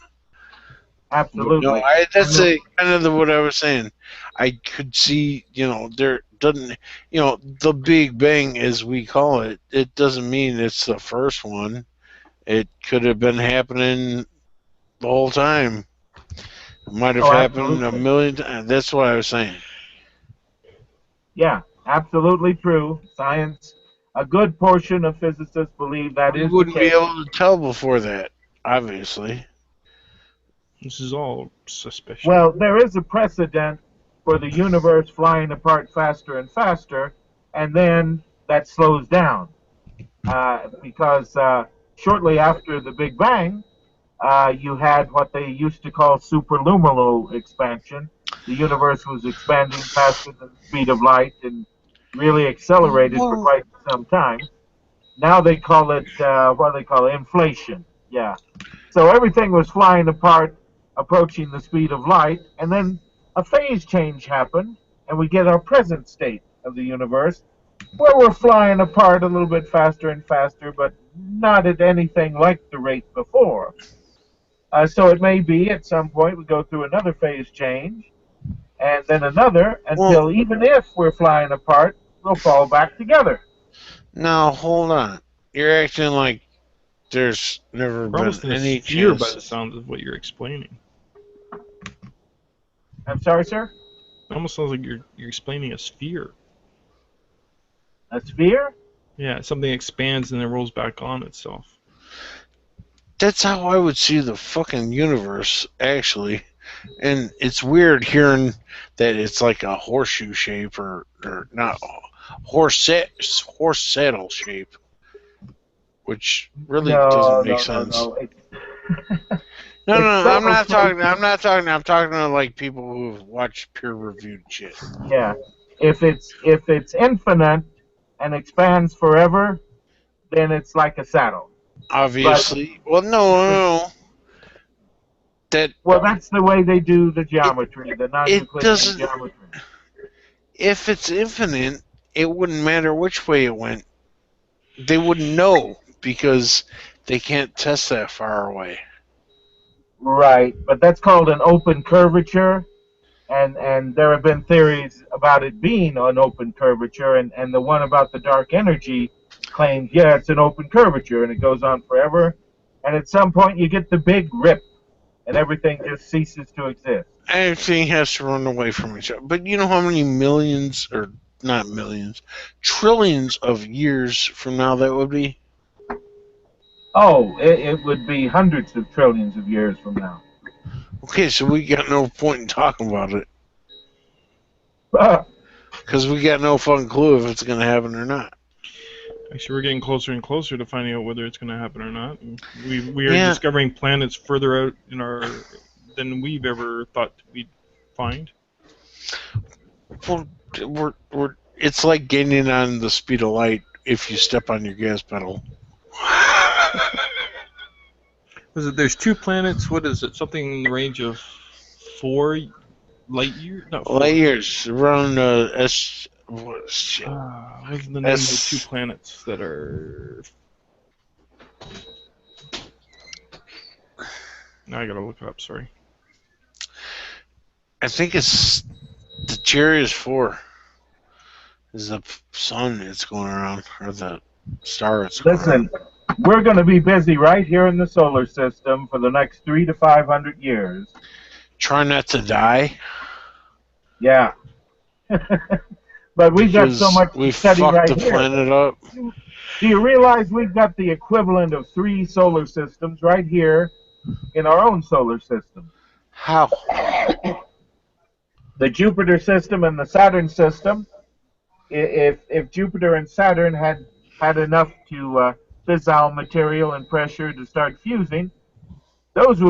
[SPEAKER 5] Absolutely.
[SPEAKER 7] No, that's kind of what I was saying. I could see, there doesn't, the Big Bang, as we call it, it doesn't mean it's the first one. It could have been happening the whole time. It might have happened a million times. That's what I was saying.
[SPEAKER 5] Yeah, absolutely true. Science, a good portion of physicists believe that
[SPEAKER 7] We
[SPEAKER 5] is
[SPEAKER 7] wouldn't
[SPEAKER 5] the
[SPEAKER 7] be
[SPEAKER 5] case.
[SPEAKER 7] able to tell before that, obviously.
[SPEAKER 1] This is all suspicious.
[SPEAKER 5] Well, there is a precedent for the universe flying apart faster and faster, and then that slows down. Because shortly after the Big Bang, you had what they used to call superluminal expansion. The universe was expanding faster than the speed of light and really accelerated for quite some time. Now they call it, what do they call it? Inflation. Yeah. So everything was flying apart, approaching the speed of light, and then a phase change happened, and we get our present state of the universe, where we're flying apart a little bit faster and faster, but not at anything like the rate before. So it may be at some point we go through another phase change, and then another, until even if we're flying apart, we'll fall back together.
[SPEAKER 7] Now, hold on. You're acting like there's never been
[SPEAKER 1] Almost in a
[SPEAKER 7] any
[SPEAKER 1] sphere
[SPEAKER 7] chance.
[SPEAKER 1] by the sounds of what you're explaining.
[SPEAKER 5] I'm sorry, sir?
[SPEAKER 1] It almost sounds like you're explaining a sphere.
[SPEAKER 5] A sphere?
[SPEAKER 1] Yeah, something expands and then rolls back on itself.
[SPEAKER 7] That's how I would see the fucking universe, actually. And it's weird hearing that it's like a horseshoe shape or not horse saddle shape, which really doesn't make sense. No, I'm not talking. I'm talking to like people who've watched peer-reviewed shit.
[SPEAKER 5] Yeah, if it's infinite and expands forever, then it's like a saddle.
[SPEAKER 7] Obviously. Well, no.
[SPEAKER 5] Well, that's the way they do the geometry, the non-Euclidean
[SPEAKER 7] doesn't-
[SPEAKER 5] geometry.
[SPEAKER 7] If it's infinite, it wouldn't matter which way it went. They wouldn't know because they can't test that far away.
[SPEAKER 5] Right, but that's called an open curvature, and there have been theories about it being an open curvature, and the one about the dark energy claims, yeah, it's an open curvature, and it goes on forever, and at some point you get the big rip, and everything just ceases to exist.
[SPEAKER 7] Everything has to run away from each other. But you know how many millions, or not millions, trillions of years from now that would be?
[SPEAKER 5] Oh, it would be hundreds of trillions of years from now.
[SPEAKER 7] Okay, so we got no point in talking about it. Because we got no fucking clue if it's going to happen or not.
[SPEAKER 1] Actually, we're getting closer and closer to finding out whether it's going to happen or not. And we are discovering planets further out in our than we've ever thought we'd find.
[SPEAKER 7] Well, it's like gaining on the speed of light if you step on your gas pedal.
[SPEAKER 1] Was it? There's 2 planets. What is it? Something in the range of 4 light years? No, 4.
[SPEAKER 7] Light years around what's
[SPEAKER 1] the name of the 2 planets that are? Now I gotta look it up. Sorry.
[SPEAKER 7] I think it's the Cherry is 4. Is the sun it's going around, or the star it's going around.
[SPEAKER 5] Listen, we're going to be busy right here in the solar system for the next 300 to 500 years.
[SPEAKER 7] Try not to die.
[SPEAKER 5] Yeah. But we've got so much to study right
[SPEAKER 7] fucked the
[SPEAKER 5] here.
[SPEAKER 7] planet up.
[SPEAKER 5] Do you realize we've got the equivalent of 3 solar systems right here in our own solar system?
[SPEAKER 7] How?
[SPEAKER 5] The Jupiter system and the Saturn system. If Jupiter and Saturn had enough to fissile material and pressure to start fusing, those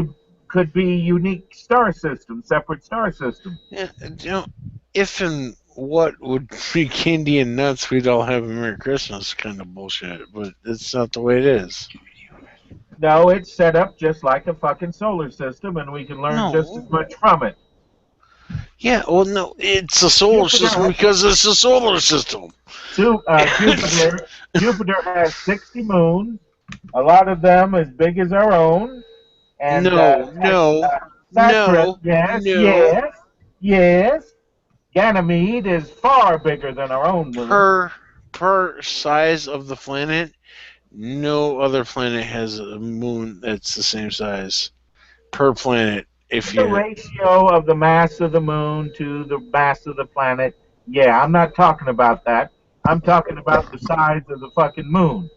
[SPEAKER 5] could be unique star systems, separate star systems.
[SPEAKER 7] Yeah, you know, if and what would be candy and nuts, we'd all have a Merry Christmas kind of bullshit, but it's not the way it is.
[SPEAKER 5] No, it's set up just like a fucking solar system, and we can learn just as much from it.
[SPEAKER 7] Yeah, well, no, it's a solar system because it's a solar system.
[SPEAKER 5] Jupiter has 60 moons, a lot of them as big as our own. And, Saturn, yes. Ganymede is far bigger than our own moon.
[SPEAKER 7] Per size of the planet, no other planet has a moon that's the same size per planet.
[SPEAKER 5] The ratio of the mass of the moon to the mass of the planet, yeah, I'm not talking about that. I'm talking about the size of the fucking moon.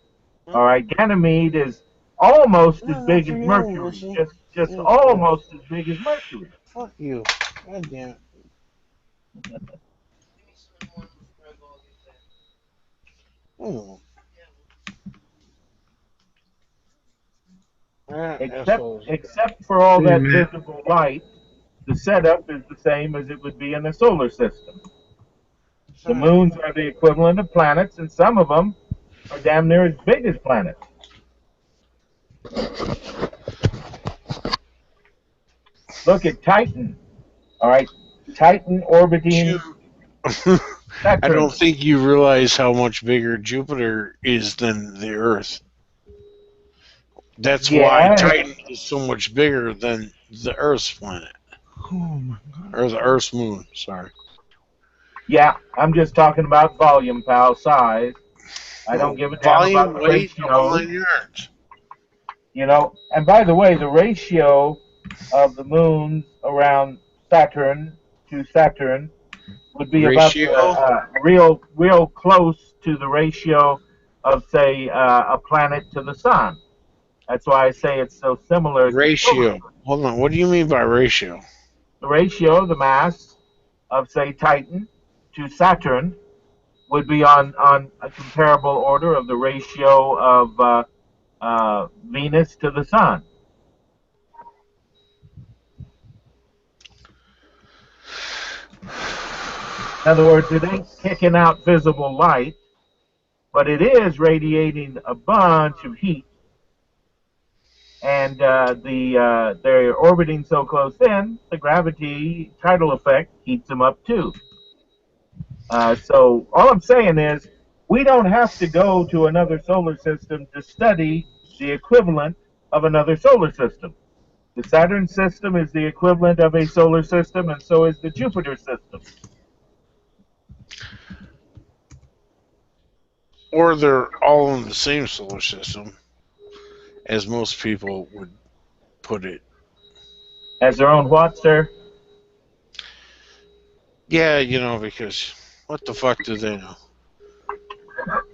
[SPEAKER 5] All right, Ganymede is almost as big as Mercury, just almost as big as Mercury.
[SPEAKER 7] Fuck you. God damn it. Oh.
[SPEAKER 5] Except for all that visible light, the setup is the same as it would be in a solar system. The moons are the equivalent of planets, and some of them are damn near as big as planets. Look at Titan. All right, Titan orbiting Saturn.
[SPEAKER 7] I don't think you realize how much bigger Jupiter is than the Earth. That's why Titan is so much bigger than the Earth's planet.
[SPEAKER 1] Oh my God.
[SPEAKER 7] Or the Earth's moon, sorry.
[SPEAKER 5] Yeah, I'm just talking about volume, pal, size. I don't give a damn about the ratio. You know, and by the way, the ratio of the moons around Saturn to Saturn would be about real close to the ratio of, say, a planet to the sun. That's why I say it's so similar.
[SPEAKER 7] Ratio. Hold on. What do you mean by ratio?
[SPEAKER 5] The ratio of the mass of, say, Titan to Saturn would be on a comparable order of the ratio of Venus to the sun. In other words, it ain't kicking out visible light. but it is radiating a bunch of heat. And they're orbiting so close in, the gravity tidal effect heats them up too. So all I'm saying is, we don't have to go to another solar system to study the equivalent of another solar system. The Saturn system is the equivalent of a solar system, and so is the Jupiter system.
[SPEAKER 7] Or they're all in the same solar system, as most people would put it.
[SPEAKER 5] As their own what, sir?
[SPEAKER 7] Yeah, because what the fuck do they know?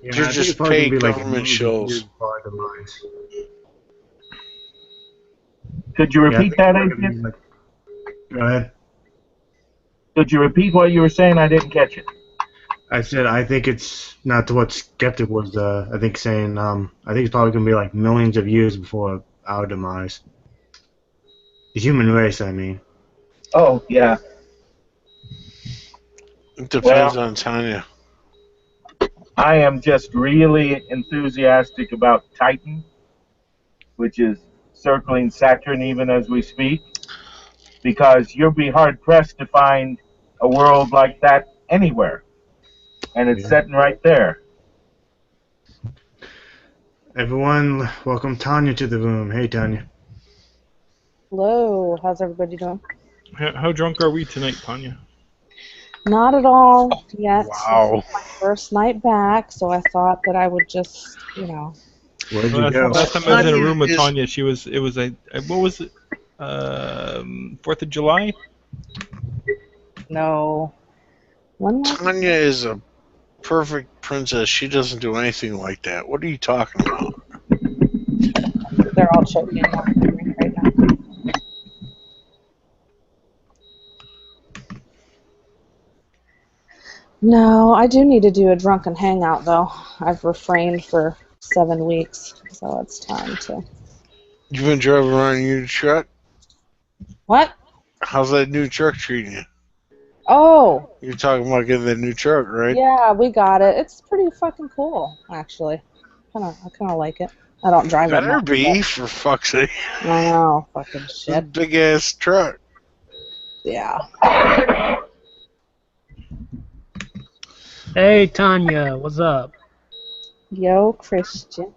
[SPEAKER 2] Yeah,
[SPEAKER 7] They're
[SPEAKER 2] I think
[SPEAKER 7] just
[SPEAKER 2] it's probably
[SPEAKER 7] paid
[SPEAKER 2] gonna be like
[SPEAKER 7] government
[SPEAKER 2] movies
[SPEAKER 7] shows.
[SPEAKER 2] used by the minds.
[SPEAKER 5] Could you
[SPEAKER 2] Yeah, I
[SPEAKER 5] repeat
[SPEAKER 2] think
[SPEAKER 5] that,
[SPEAKER 2] it's gonna be
[SPEAKER 5] Adrian?
[SPEAKER 2] Go ahead.
[SPEAKER 5] Could you repeat what you were saying? I didn't catch it.
[SPEAKER 2] I said I think it's not to what Skeptic was. I think saying I think it's probably gonna be like millions of years before our demise. The human race, I mean.
[SPEAKER 5] Oh, yeah.
[SPEAKER 7] It depends
[SPEAKER 5] Well,
[SPEAKER 7] on Tanya.
[SPEAKER 5] I am just really enthusiastic about Titan, which is circling Saturn even as we speak, because you'll be hard-pressed to find a world like that anywhere. And it's sitting right there.
[SPEAKER 2] Everyone, welcome Tanya to the room. Hey, Tanya.
[SPEAKER 11] Hello, how's everybody doing?
[SPEAKER 1] How drunk are we tonight, Tanya?
[SPEAKER 11] Not at all yet.
[SPEAKER 7] Wow.
[SPEAKER 11] This is my first night back, so I thought that I would just,
[SPEAKER 2] Where'd you go?
[SPEAKER 1] Last time I was in a
[SPEAKER 7] Tanya
[SPEAKER 1] room with
[SPEAKER 7] is-
[SPEAKER 1] Tanya, it was a what was it? 4th of July?
[SPEAKER 11] No. When was
[SPEAKER 7] Tanya is a perfect princess. She doesn't do anything like that. What are you talking about?
[SPEAKER 11] They're all choking on the drink right now. No, I do need to do a drunken hangout, though. I've refrained for 7 weeks, so it's time to...
[SPEAKER 7] You've been driving around in your truck?
[SPEAKER 11] What?
[SPEAKER 7] How's that new truck treating you?
[SPEAKER 11] Oh,
[SPEAKER 7] You're talking about getting that new truck, right?
[SPEAKER 11] yeah, we got it. It's pretty fucking cool, actually. I kind of like it. I don't drive it
[SPEAKER 7] Better
[SPEAKER 11] much,
[SPEAKER 7] be, for fuck's sake.
[SPEAKER 11] but I know, fucking
[SPEAKER 7] It's a
[SPEAKER 11] shit.
[SPEAKER 7] big ass truck.
[SPEAKER 11] Yeah.
[SPEAKER 8] Hey, Tanya, what's up?
[SPEAKER 11] Yo, Christian.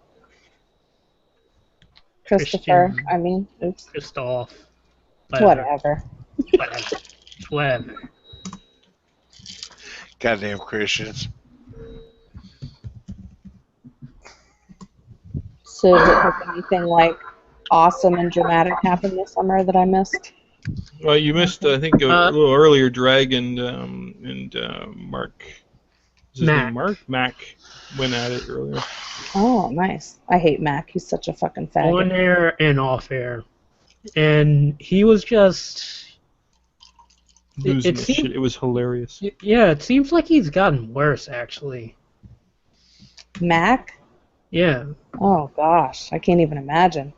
[SPEAKER 11] Christopher,
[SPEAKER 8] Christian.
[SPEAKER 11] I mean, oops.
[SPEAKER 8] Just off.
[SPEAKER 11] Whatever.
[SPEAKER 8] Whatever.
[SPEAKER 7] Goddamn Christians.
[SPEAKER 11] So, has anything like awesome and dramatic happened this summer that I missed?
[SPEAKER 1] Well, you missed, I think, a little earlier. Drag and Mark. Is his
[SPEAKER 8] Mac.
[SPEAKER 1] name Mark? Mac went at it earlier.
[SPEAKER 11] Oh, nice. I hate Mac. He's such a fucking faggot.
[SPEAKER 8] On air and off air. And he was just...
[SPEAKER 1] Losing
[SPEAKER 8] it
[SPEAKER 1] his
[SPEAKER 8] seemed-
[SPEAKER 1] shit. It was hilarious.
[SPEAKER 8] Yeah, it seems like he's gotten worse, actually.
[SPEAKER 11] Mac?
[SPEAKER 8] Yeah.
[SPEAKER 11] Oh, gosh. I can't even imagine.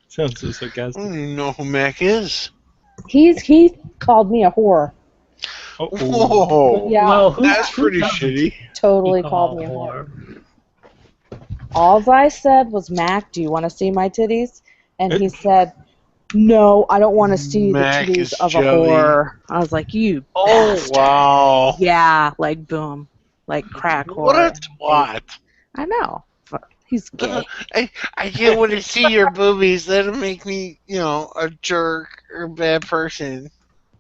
[SPEAKER 1] Sounds so
[SPEAKER 7] I
[SPEAKER 1] sarcastic.
[SPEAKER 7] don't even know who Mac is.
[SPEAKER 11] He called me a whore.
[SPEAKER 1] Oh,
[SPEAKER 7] Whoa.
[SPEAKER 11] Yeah.
[SPEAKER 8] Well, who,
[SPEAKER 7] That's
[SPEAKER 8] who
[SPEAKER 7] pretty
[SPEAKER 8] doesn't
[SPEAKER 7] shitty.
[SPEAKER 11] Totally
[SPEAKER 8] call
[SPEAKER 11] called me a
[SPEAKER 8] a
[SPEAKER 11] whore. All I said was, Mac, do you want to see my titties? And he said, no, I don't want to see
[SPEAKER 7] Mac
[SPEAKER 11] the
[SPEAKER 7] is
[SPEAKER 11] titties of a
[SPEAKER 7] jelly.
[SPEAKER 11] whore. I was like, you
[SPEAKER 7] Oh,
[SPEAKER 11] bastard.
[SPEAKER 7] wow.
[SPEAKER 11] Yeah, like boom. Like crack whore.
[SPEAKER 7] What a twat.
[SPEAKER 11] I know. He's gay.
[SPEAKER 7] I can't want to see your boobies. That'll make me, a jerk or a bad person.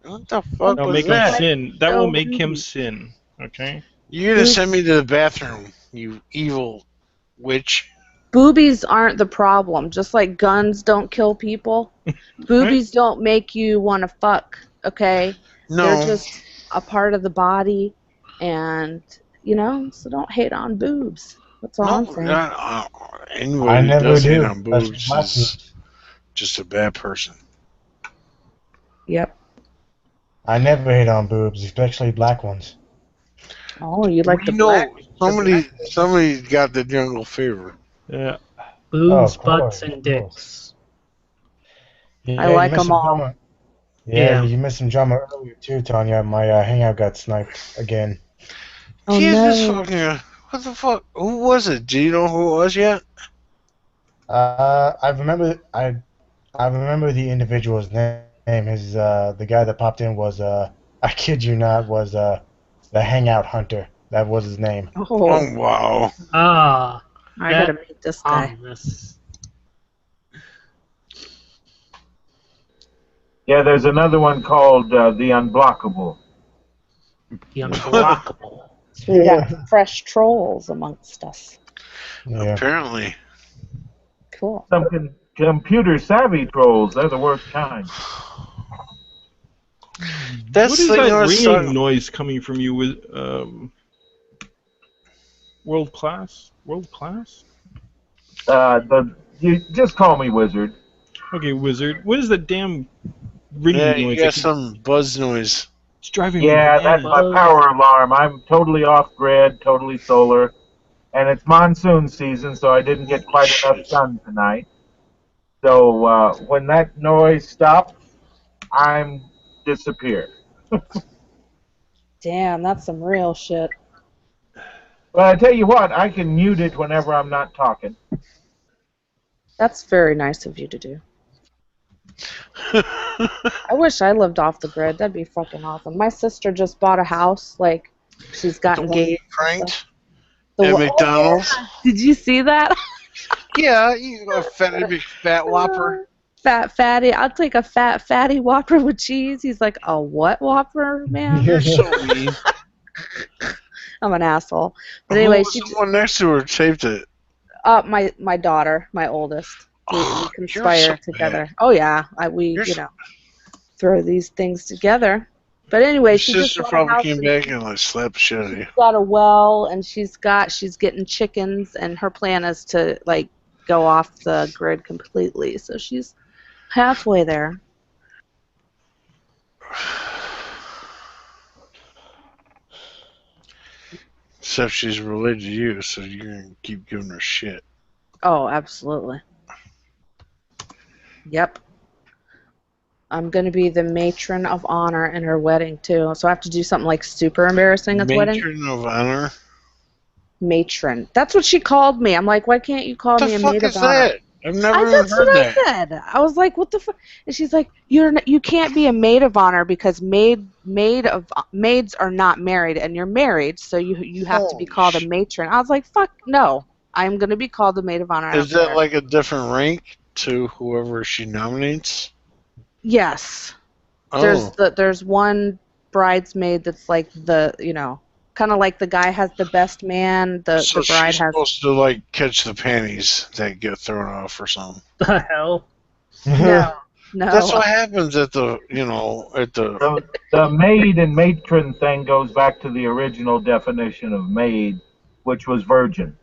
[SPEAKER 7] What the fuck
[SPEAKER 1] That'll
[SPEAKER 7] was
[SPEAKER 1] make him
[SPEAKER 7] that?
[SPEAKER 1] sin. That
[SPEAKER 11] So
[SPEAKER 1] will make him
[SPEAKER 11] rude.
[SPEAKER 1] sin. Okay?
[SPEAKER 7] You're gonna send me to the bathroom, you evil witch.
[SPEAKER 11] Boobies aren't the problem. Just like guns don't kill people, boobies don't make you want to fuck, okay?
[SPEAKER 7] No.
[SPEAKER 11] They're just a part of the body, and, so don't hate on boobs. That's all I'm saying.
[SPEAKER 7] Anybody
[SPEAKER 10] I
[SPEAKER 7] who
[SPEAKER 10] never
[SPEAKER 7] does hate
[SPEAKER 10] do.
[SPEAKER 7] on
[SPEAKER 10] That's
[SPEAKER 7] boobs
[SPEAKER 10] my
[SPEAKER 7] is just a bad person.
[SPEAKER 11] Yep.
[SPEAKER 10] I never hate on boobs, especially black ones.
[SPEAKER 11] Oh, you like the
[SPEAKER 7] You know,
[SPEAKER 11] black?
[SPEAKER 7] somebody's got the jungle fever.
[SPEAKER 1] Yeah.
[SPEAKER 8] boobs,
[SPEAKER 10] of course,
[SPEAKER 8] butts,
[SPEAKER 10] of
[SPEAKER 8] and dicks.
[SPEAKER 10] Yeah,
[SPEAKER 11] I
[SPEAKER 10] you
[SPEAKER 11] like
[SPEAKER 10] missed
[SPEAKER 11] 'em
[SPEAKER 10] some
[SPEAKER 11] all.
[SPEAKER 10] drama.
[SPEAKER 8] Yeah.
[SPEAKER 10] Yeah, you missed some drama earlier too, Tanya. My hangout got sniped again.
[SPEAKER 11] Oh
[SPEAKER 7] Jesus
[SPEAKER 11] no.
[SPEAKER 7] fucking. What the fuck? Who was it? Do you know who it was yet?
[SPEAKER 10] I remember the individual's name. His the guy that popped in was I kid you not, was the Hangout Hunter. That was his name.
[SPEAKER 11] Oh,
[SPEAKER 7] Oh, wow.
[SPEAKER 8] Ah,
[SPEAKER 11] I gotta meet this guy.
[SPEAKER 8] ominous.
[SPEAKER 5] Yeah, there's another one called The Unblockable.
[SPEAKER 8] The unblockable.
[SPEAKER 11] We got fresh trolls amongst us.
[SPEAKER 10] Yeah.
[SPEAKER 7] Apparently.
[SPEAKER 11] Cool.
[SPEAKER 5] Some computer savvy trolls. They're the worst kind.
[SPEAKER 7] That's
[SPEAKER 1] What is
[SPEAKER 7] the thing I
[SPEAKER 1] that
[SPEAKER 7] was
[SPEAKER 1] ringing
[SPEAKER 7] talking-
[SPEAKER 1] noise coming from you with world class? World class?
[SPEAKER 5] You just call me Wizard.
[SPEAKER 1] Okay, wizard. What is that damn ringing
[SPEAKER 7] Yeah,
[SPEAKER 1] noise?
[SPEAKER 7] you got some buzz noise.
[SPEAKER 1] It's driving
[SPEAKER 5] Yeah,
[SPEAKER 1] me
[SPEAKER 5] that's
[SPEAKER 1] bananas.
[SPEAKER 5] my power alarm. I'm totally off grid, totally solar, and it's monsoon season, so I didn't get quite enough sun tonight. So when that noise stops, I'm disappear.
[SPEAKER 11] Damn, that's some real shit.
[SPEAKER 5] But I tell you what, I can mute it whenever I'm not talking.
[SPEAKER 11] That's very nice of you to do. I wish I lived off the grid. That'd be fucking awesome. My sister just bought a house. Like, she's got
[SPEAKER 7] The one you
[SPEAKER 11] engaged.
[SPEAKER 7] pranked
[SPEAKER 11] The
[SPEAKER 7] at
[SPEAKER 11] one-
[SPEAKER 7] McDonald's?
[SPEAKER 11] Did you see that?
[SPEAKER 7] Yeah, you got a big fat Whopper.
[SPEAKER 11] Fat fatty. I'll take a fat fatty Whopper with cheese. He's like, a what Whopper, man?
[SPEAKER 7] You're so mean.
[SPEAKER 11] I'm an asshole. But anyway,
[SPEAKER 7] Who was
[SPEAKER 11] she
[SPEAKER 7] the one next to her taped it?
[SPEAKER 11] my daughter, my oldest. We
[SPEAKER 7] You're
[SPEAKER 11] conspire
[SPEAKER 7] so
[SPEAKER 11] together.
[SPEAKER 7] bad.
[SPEAKER 11] Oh yeah, we
[SPEAKER 7] You're
[SPEAKER 11] you
[SPEAKER 7] so-
[SPEAKER 11] know throw these things together. But anyway,
[SPEAKER 7] Your
[SPEAKER 11] she just
[SPEAKER 7] sister
[SPEAKER 11] bought a
[SPEAKER 7] probably
[SPEAKER 11] house
[SPEAKER 7] came
[SPEAKER 11] and
[SPEAKER 7] back and like slapped the shit out of you.
[SPEAKER 11] she's got a well, and she's getting chickens, and her plan is to like go off the grid completely. So she's halfway there.
[SPEAKER 7] Except she's related to you, so you're gonna keep giving her shit.
[SPEAKER 11] Oh, absolutely. Yep. I'm gonna be the matron of honor in her wedding too. So I have to do something like super embarrassing at the wedding.
[SPEAKER 7] Matron of honor.
[SPEAKER 11] Matron. That's what she called me. I'm like, why can't you call
[SPEAKER 7] What
[SPEAKER 11] me
[SPEAKER 7] the
[SPEAKER 11] a
[SPEAKER 7] fuck
[SPEAKER 11] maid
[SPEAKER 7] is
[SPEAKER 11] of honor?
[SPEAKER 7] that? I've never even
[SPEAKER 11] That's
[SPEAKER 7] heard
[SPEAKER 11] what
[SPEAKER 7] that.
[SPEAKER 11] I said. I was like, what the fuck? And she's like, you can't be a maid of honor because maids are not married, and you're married, so you have to be
[SPEAKER 7] Holy
[SPEAKER 11] called a
[SPEAKER 7] shit.
[SPEAKER 11] matron. I was like, fuck no. I'm gonna be called a maid of honor. I
[SPEAKER 7] Is
[SPEAKER 11] don't
[SPEAKER 7] that
[SPEAKER 11] care.
[SPEAKER 7] like a different rank to whoever she nominates?
[SPEAKER 11] Yes.
[SPEAKER 7] Oh,
[SPEAKER 11] There's one bridesmaid that's like kind of like the guy has the best man, the
[SPEAKER 7] so
[SPEAKER 11] bride
[SPEAKER 7] she's
[SPEAKER 11] has.
[SPEAKER 7] supposed to like catch the panties that get thrown off or something.
[SPEAKER 8] The hell?
[SPEAKER 11] No, no.
[SPEAKER 7] That's what happens at the at the.
[SPEAKER 5] The maid and matron thing goes back to the original definition of maid, which was virgin.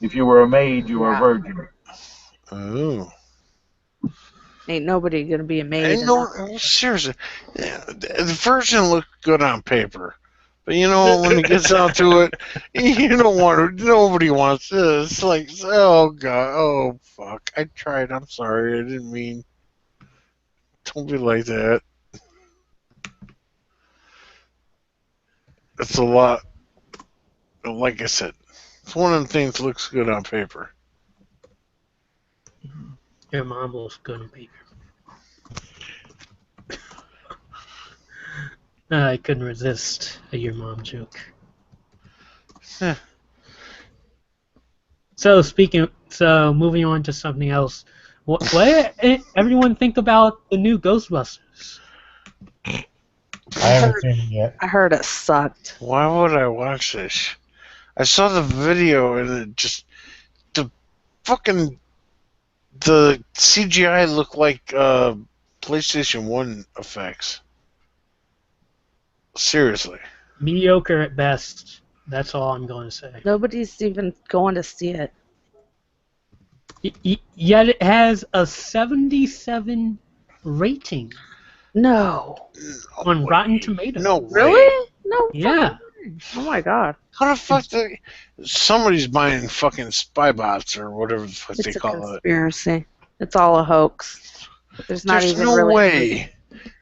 [SPEAKER 5] If you were a maid, you were a
[SPEAKER 11] Yeah.
[SPEAKER 5] virgin.
[SPEAKER 7] Oh.
[SPEAKER 11] Ain't nobody gonna be a maid.
[SPEAKER 7] Ain't
[SPEAKER 11] in
[SPEAKER 7] no,
[SPEAKER 11] that.
[SPEAKER 7] seriously, the version looked good on paper, but when it gets down to it, you don't want to. Nobody wants this. It's like, oh god, oh fuck, I tried. I'm sorry, I didn't mean. Don't be like that. It's a lot. Like I said, it's one of the things that looks good on paper.
[SPEAKER 8] Your mom looks good on paper. I couldn't resist a your mom joke.
[SPEAKER 7] Huh.
[SPEAKER 8] So moving on to something else. What everyone think about the new Ghostbusters?
[SPEAKER 10] I haven't seen it yet.
[SPEAKER 11] I heard it sucked.
[SPEAKER 7] Why would I watch this? I saw the video and it just the CGI looked like PlayStation 1 effects. Seriously.
[SPEAKER 8] Mediocre at best. That's all I'm going to say.
[SPEAKER 11] Nobody's even going to see it.
[SPEAKER 8] Yet it has a 77 rating
[SPEAKER 11] No.
[SPEAKER 8] on Rotten Tomatoes.
[SPEAKER 7] No way.
[SPEAKER 11] Really? No.
[SPEAKER 8] Yeah.
[SPEAKER 11] Oh my god.
[SPEAKER 7] How the fuck somebody's buying fucking spy bots or whatever the fuck
[SPEAKER 11] It's
[SPEAKER 7] they
[SPEAKER 11] a
[SPEAKER 7] call it.
[SPEAKER 11] conspiracy. It's all a hoax. There's not
[SPEAKER 7] There's
[SPEAKER 11] even
[SPEAKER 7] no
[SPEAKER 11] really.
[SPEAKER 7] way.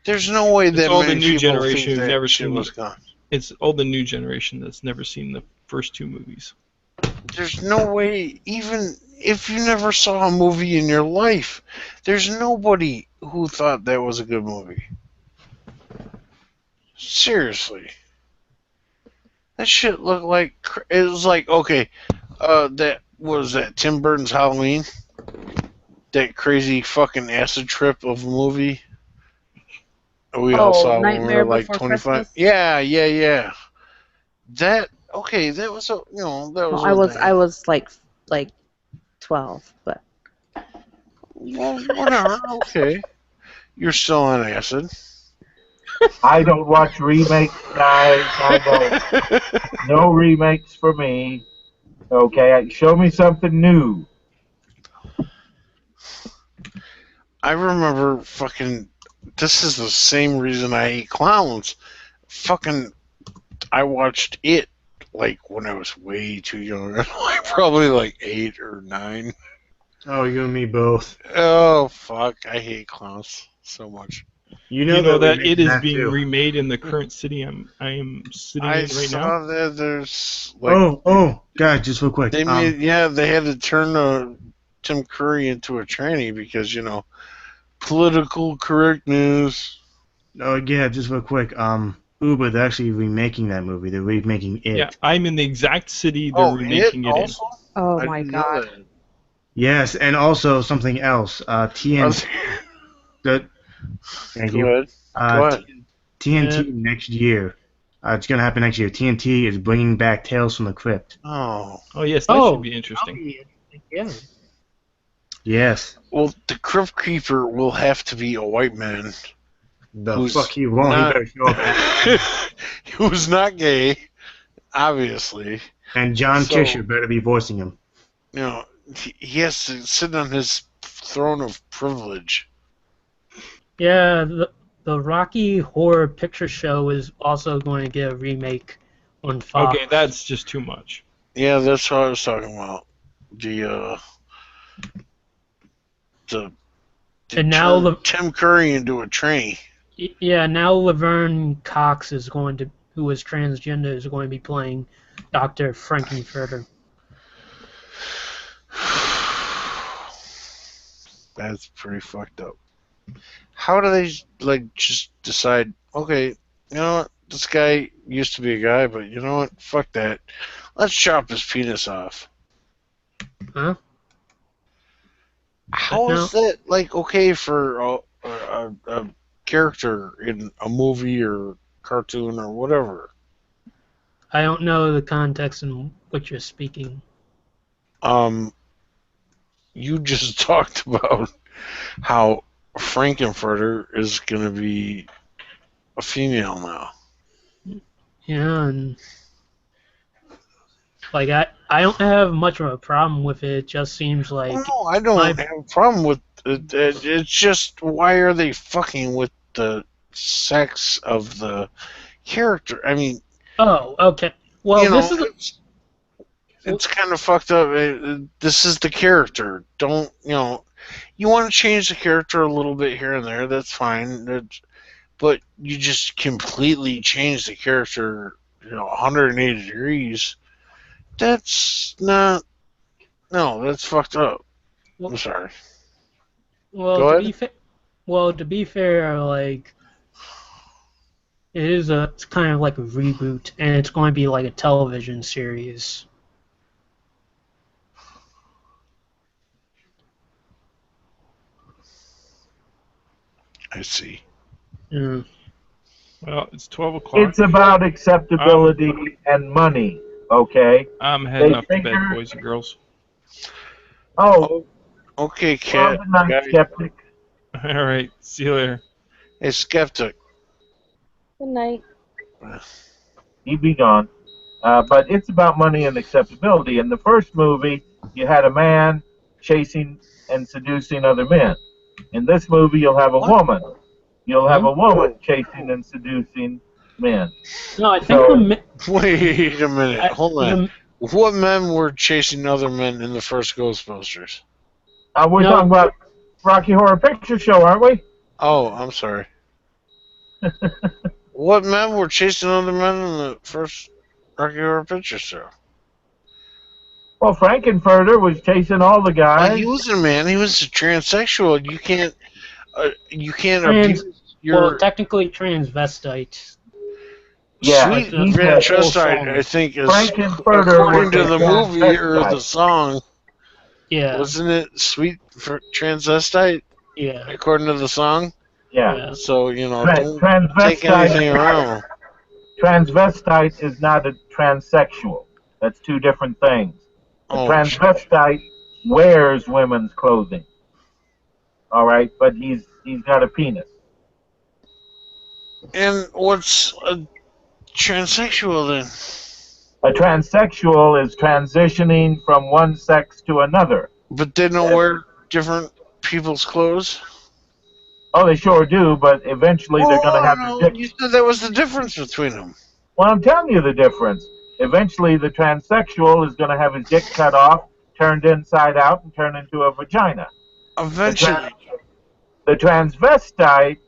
[SPEAKER 7] There's no way that
[SPEAKER 1] all the
[SPEAKER 7] many
[SPEAKER 1] new
[SPEAKER 7] people
[SPEAKER 1] generation
[SPEAKER 7] think
[SPEAKER 1] who've
[SPEAKER 7] that
[SPEAKER 1] never
[SPEAKER 7] shit
[SPEAKER 1] seen
[SPEAKER 7] was
[SPEAKER 1] it.
[SPEAKER 7] gone.
[SPEAKER 1] it's all the new generation that's never seen the first two movies.
[SPEAKER 7] There's no way, even if you never saw a movie in your life, there's nobody who thought that was a good movie. Seriously. That shit looked like, it was like, okay, that was that Tim Burton's Halloween? That crazy fucking acid trip of a movie we all saw when we
[SPEAKER 11] Nightmare
[SPEAKER 7] were like
[SPEAKER 11] Before
[SPEAKER 7] 25.
[SPEAKER 11] Christmas?
[SPEAKER 7] Yeah. That, okay, that was a, you know, that was.
[SPEAKER 11] Well, I was like 12, but
[SPEAKER 7] Well, whatever. Okay, you're still on acid.
[SPEAKER 5] I don't watch remakes, guys. I don't. No remakes for me. Okay, show me something new.
[SPEAKER 7] I remember fucking. This is the same reason I hate clowns. Fucking, I watched it like when I was way too young, like probably like 8 or 9.
[SPEAKER 2] Oh, you and me both.
[SPEAKER 7] Oh fuck! I hate clowns so much.
[SPEAKER 1] You know that
[SPEAKER 2] we
[SPEAKER 1] it
[SPEAKER 2] made
[SPEAKER 1] is
[SPEAKER 2] that
[SPEAKER 1] being
[SPEAKER 2] too.
[SPEAKER 1] remade in the current city I am sitting
[SPEAKER 7] I
[SPEAKER 1] in right
[SPEAKER 7] saw
[SPEAKER 1] now.
[SPEAKER 7] that there's like
[SPEAKER 2] Oh, guys, just real quick.
[SPEAKER 7] they made they had to turn Tim Curry into a tranny because political correctness.
[SPEAKER 2] Oh, yeah, just real quick. Uber, they're actually remaking that movie. They're remaking it.
[SPEAKER 1] Yeah, I'm in the exact city they're
[SPEAKER 7] Oh,
[SPEAKER 1] remaking
[SPEAKER 7] it
[SPEAKER 1] it in.
[SPEAKER 7] also?
[SPEAKER 11] oh
[SPEAKER 7] I
[SPEAKER 11] my
[SPEAKER 7] didn't know
[SPEAKER 11] god.
[SPEAKER 7] that.
[SPEAKER 2] Yes, and also something else. TNT. Thank
[SPEAKER 7] Go
[SPEAKER 2] you.
[SPEAKER 7] ahead. Go ahead.
[SPEAKER 2] TNT next year. It's gonna happen next year. TNT is bringing back Tales from the Crypt.
[SPEAKER 7] Oh.
[SPEAKER 1] Oh yes, that should be interesting.
[SPEAKER 8] Yeah.
[SPEAKER 2] Yes.
[SPEAKER 7] Well, the Crypt Keeper will have to be a white man.
[SPEAKER 2] The
[SPEAKER 7] Who's
[SPEAKER 2] fuck he won't.
[SPEAKER 7] not-
[SPEAKER 2] He better show up.
[SPEAKER 7] Who's not gay, obviously.
[SPEAKER 2] And John
[SPEAKER 7] So-
[SPEAKER 2] Kisher better be voicing him.
[SPEAKER 7] He has to sit on his throne of privilege.
[SPEAKER 8] Yeah, the Rocky Horror Picture Show is also going to get a remake on Fox.
[SPEAKER 1] Okay, that's just too much.
[SPEAKER 7] Yeah, that's what I was talking about.
[SPEAKER 8] And now
[SPEAKER 7] turn Tim Curry into a tranny.
[SPEAKER 8] Yeah, now Laverne Cox is going to, who is transgender, is going to be playing Dr. Frankenfurter.
[SPEAKER 7] That's pretty fucked up. How do they just decide? Okay, you know what? This guy used to be a guy, but you know what? Fuck that. Let's chop his penis off.
[SPEAKER 8] Huh?
[SPEAKER 7] How is that okay for a character in a movie or cartoon or whatever?
[SPEAKER 8] I don't know the context in which you're speaking.
[SPEAKER 7] You just talked about how Frankenfurter is going to be a female now.
[SPEAKER 8] Yeah, and I don't have much of a problem with it. It just seems like
[SPEAKER 7] No, I don't have a problem with it. It's just, why are they fucking with the sex of the character? I mean,
[SPEAKER 8] oh, okay. Well, this is
[SPEAKER 7] it's kind of fucked up. This is the character. Don't, you want to change the character a little bit here and there, that's fine. But you just completely change the character, 180 degrees. That's not. No, that's fucked up. I'm sorry.
[SPEAKER 8] well
[SPEAKER 7] Go
[SPEAKER 8] to be fair, like it's kind of like a reboot, and it's going to be like a television series.
[SPEAKER 7] I see.
[SPEAKER 8] Yeah.
[SPEAKER 1] Well, it's 12 o'clock.
[SPEAKER 5] It's about acceptability and money, okay?
[SPEAKER 1] I'm heading
[SPEAKER 5] They
[SPEAKER 1] up to bed,
[SPEAKER 5] figure-
[SPEAKER 1] boys and girls.
[SPEAKER 5] Oh,
[SPEAKER 7] Okay,
[SPEAKER 5] well,
[SPEAKER 7] Cat.
[SPEAKER 5] good night,
[SPEAKER 7] Guy-
[SPEAKER 5] skeptic.
[SPEAKER 1] All right, see you later.
[SPEAKER 7] Hey, Skeptic.
[SPEAKER 11] Good night.
[SPEAKER 5] He'd be gone. But it's about money and acceptability. In the first movie, you had a man chasing and seducing other men. In this movie, you'll have a woman. You'll have a woman chasing and seducing men.
[SPEAKER 8] No, I think
[SPEAKER 5] So-
[SPEAKER 7] Wait a minute. Hold on.
[SPEAKER 8] the-
[SPEAKER 7] What men were chasing other men in the first Ghostbusters?
[SPEAKER 5] We're
[SPEAKER 8] No.
[SPEAKER 5] talking about Rocky Horror Picture Show, aren't we?
[SPEAKER 7] Oh, I'm sorry. What men were chasing other men in the first Rocky Horror Picture Show?
[SPEAKER 5] Well, Frankenfurter was chasing all the guys.
[SPEAKER 7] He wasn't a man. He was a transsexual. You can't
[SPEAKER 8] Trans-
[SPEAKER 7] abuse your
[SPEAKER 8] Well, technically transvestite.
[SPEAKER 5] Yeah,
[SPEAKER 7] sweet
[SPEAKER 5] he's
[SPEAKER 7] transvestite. I think is
[SPEAKER 5] Frankenfurter
[SPEAKER 7] according
[SPEAKER 5] was
[SPEAKER 7] to
[SPEAKER 5] a
[SPEAKER 7] the movie or the
[SPEAKER 5] transvestite.
[SPEAKER 7] song.
[SPEAKER 8] Yeah.
[SPEAKER 7] Wasn't it sweet for transvestite?
[SPEAKER 8] Yeah.
[SPEAKER 7] According to the song.
[SPEAKER 5] Yeah.
[SPEAKER 7] So don't take
[SPEAKER 5] Transvestite.
[SPEAKER 7] anything around.
[SPEAKER 5] Transvestite is not a transsexual. That's two different things. A
[SPEAKER 7] Oh,
[SPEAKER 5] transvestite wears women's clothing. All right, but he's got a penis.
[SPEAKER 7] And what's a transsexual then?
[SPEAKER 5] A transsexual is transitioning from one sex to another.
[SPEAKER 7] But they don't wear different people's clothes?
[SPEAKER 5] Oh, they sure do, but eventually they're going to have their dick.
[SPEAKER 7] You said that was the difference between them.
[SPEAKER 5] Well, I'm telling you the difference. Eventually, the transsexual is going to have his dick cut off, turned inside out, and turn into a vagina.
[SPEAKER 7] Eventually.
[SPEAKER 5] The transvestite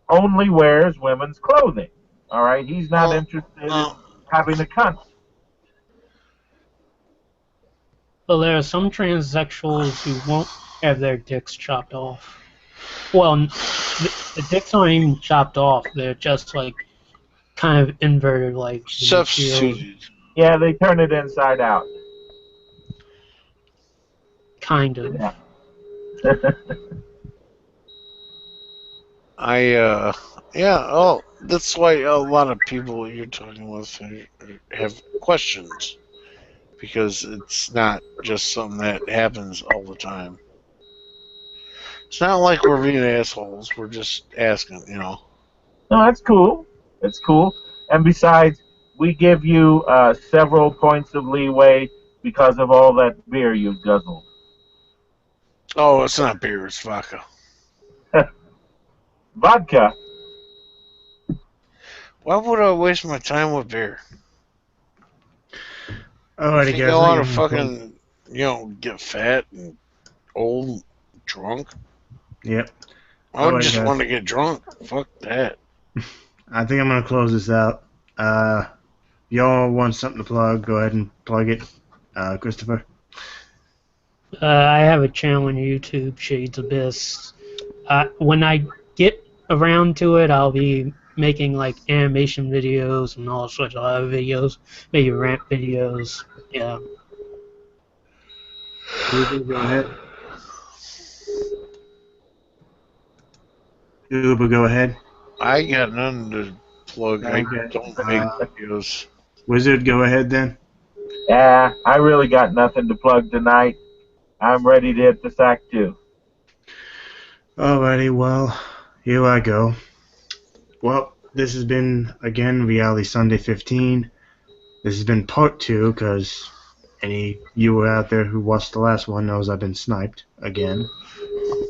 [SPEAKER 5] only wears women's clothing. All right, he's not interested in having a cunt.
[SPEAKER 8] Well, there are some transsexuals who won't have their dicks chopped off. Well, the dicks aren't even chopped off. They're just like kind of inverted, like
[SPEAKER 7] substituted.
[SPEAKER 5] Yeah, they turn it inside out.
[SPEAKER 8] Kind of.
[SPEAKER 7] Yeah. That's why a lot of people you're talking with have questions, because it's not just something that happens all the time. It's not like we're being assholes. We're just asking,
[SPEAKER 5] No, that's cool. It's cool. And besides, we give you several points of leeway because of all that beer you've guzzled.
[SPEAKER 7] Oh, it's not beer, it's vodka.
[SPEAKER 5] Vodka?
[SPEAKER 7] Why would I waste my time with beer?
[SPEAKER 2] Alrighty,
[SPEAKER 7] Think
[SPEAKER 2] guys.
[SPEAKER 7] I want to fucking, get fat and old and drunk?
[SPEAKER 2] Yep.
[SPEAKER 7] I would
[SPEAKER 2] Alrighty,
[SPEAKER 7] just
[SPEAKER 2] guys.
[SPEAKER 7] want to get drunk. Fuck that.
[SPEAKER 2] I think I'm gonna close this out. Y'all want something to plug? Go ahead and plug it, Christopher.
[SPEAKER 8] I have a channel on YouTube, Shades Abyss. When I get around to it, I'll be making like animation videos and all sorts of other videos, maybe rant videos. Yeah.
[SPEAKER 2] Go ahead. Uber, go ahead.
[SPEAKER 7] I got nothing to plug. I
[SPEAKER 2] Okay.
[SPEAKER 7] don't make videos.
[SPEAKER 2] Wizard, go ahead then.
[SPEAKER 5] Yeah, I really got nothing to plug tonight. I'm ready to hit the sack too.
[SPEAKER 2] Alrighty, well, here I go. Well, this has been, again, Reality Sunday 15. This has been part 2, because any viewer out there who watched the last one knows I've been sniped again.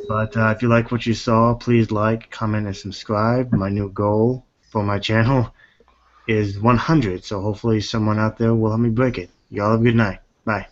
[SPEAKER 2] But if you like what you saw, please like, comment, and subscribe. My new goal for my channel is 100, so hopefully someone out there will help me break it. Y'all have a good night. Bye.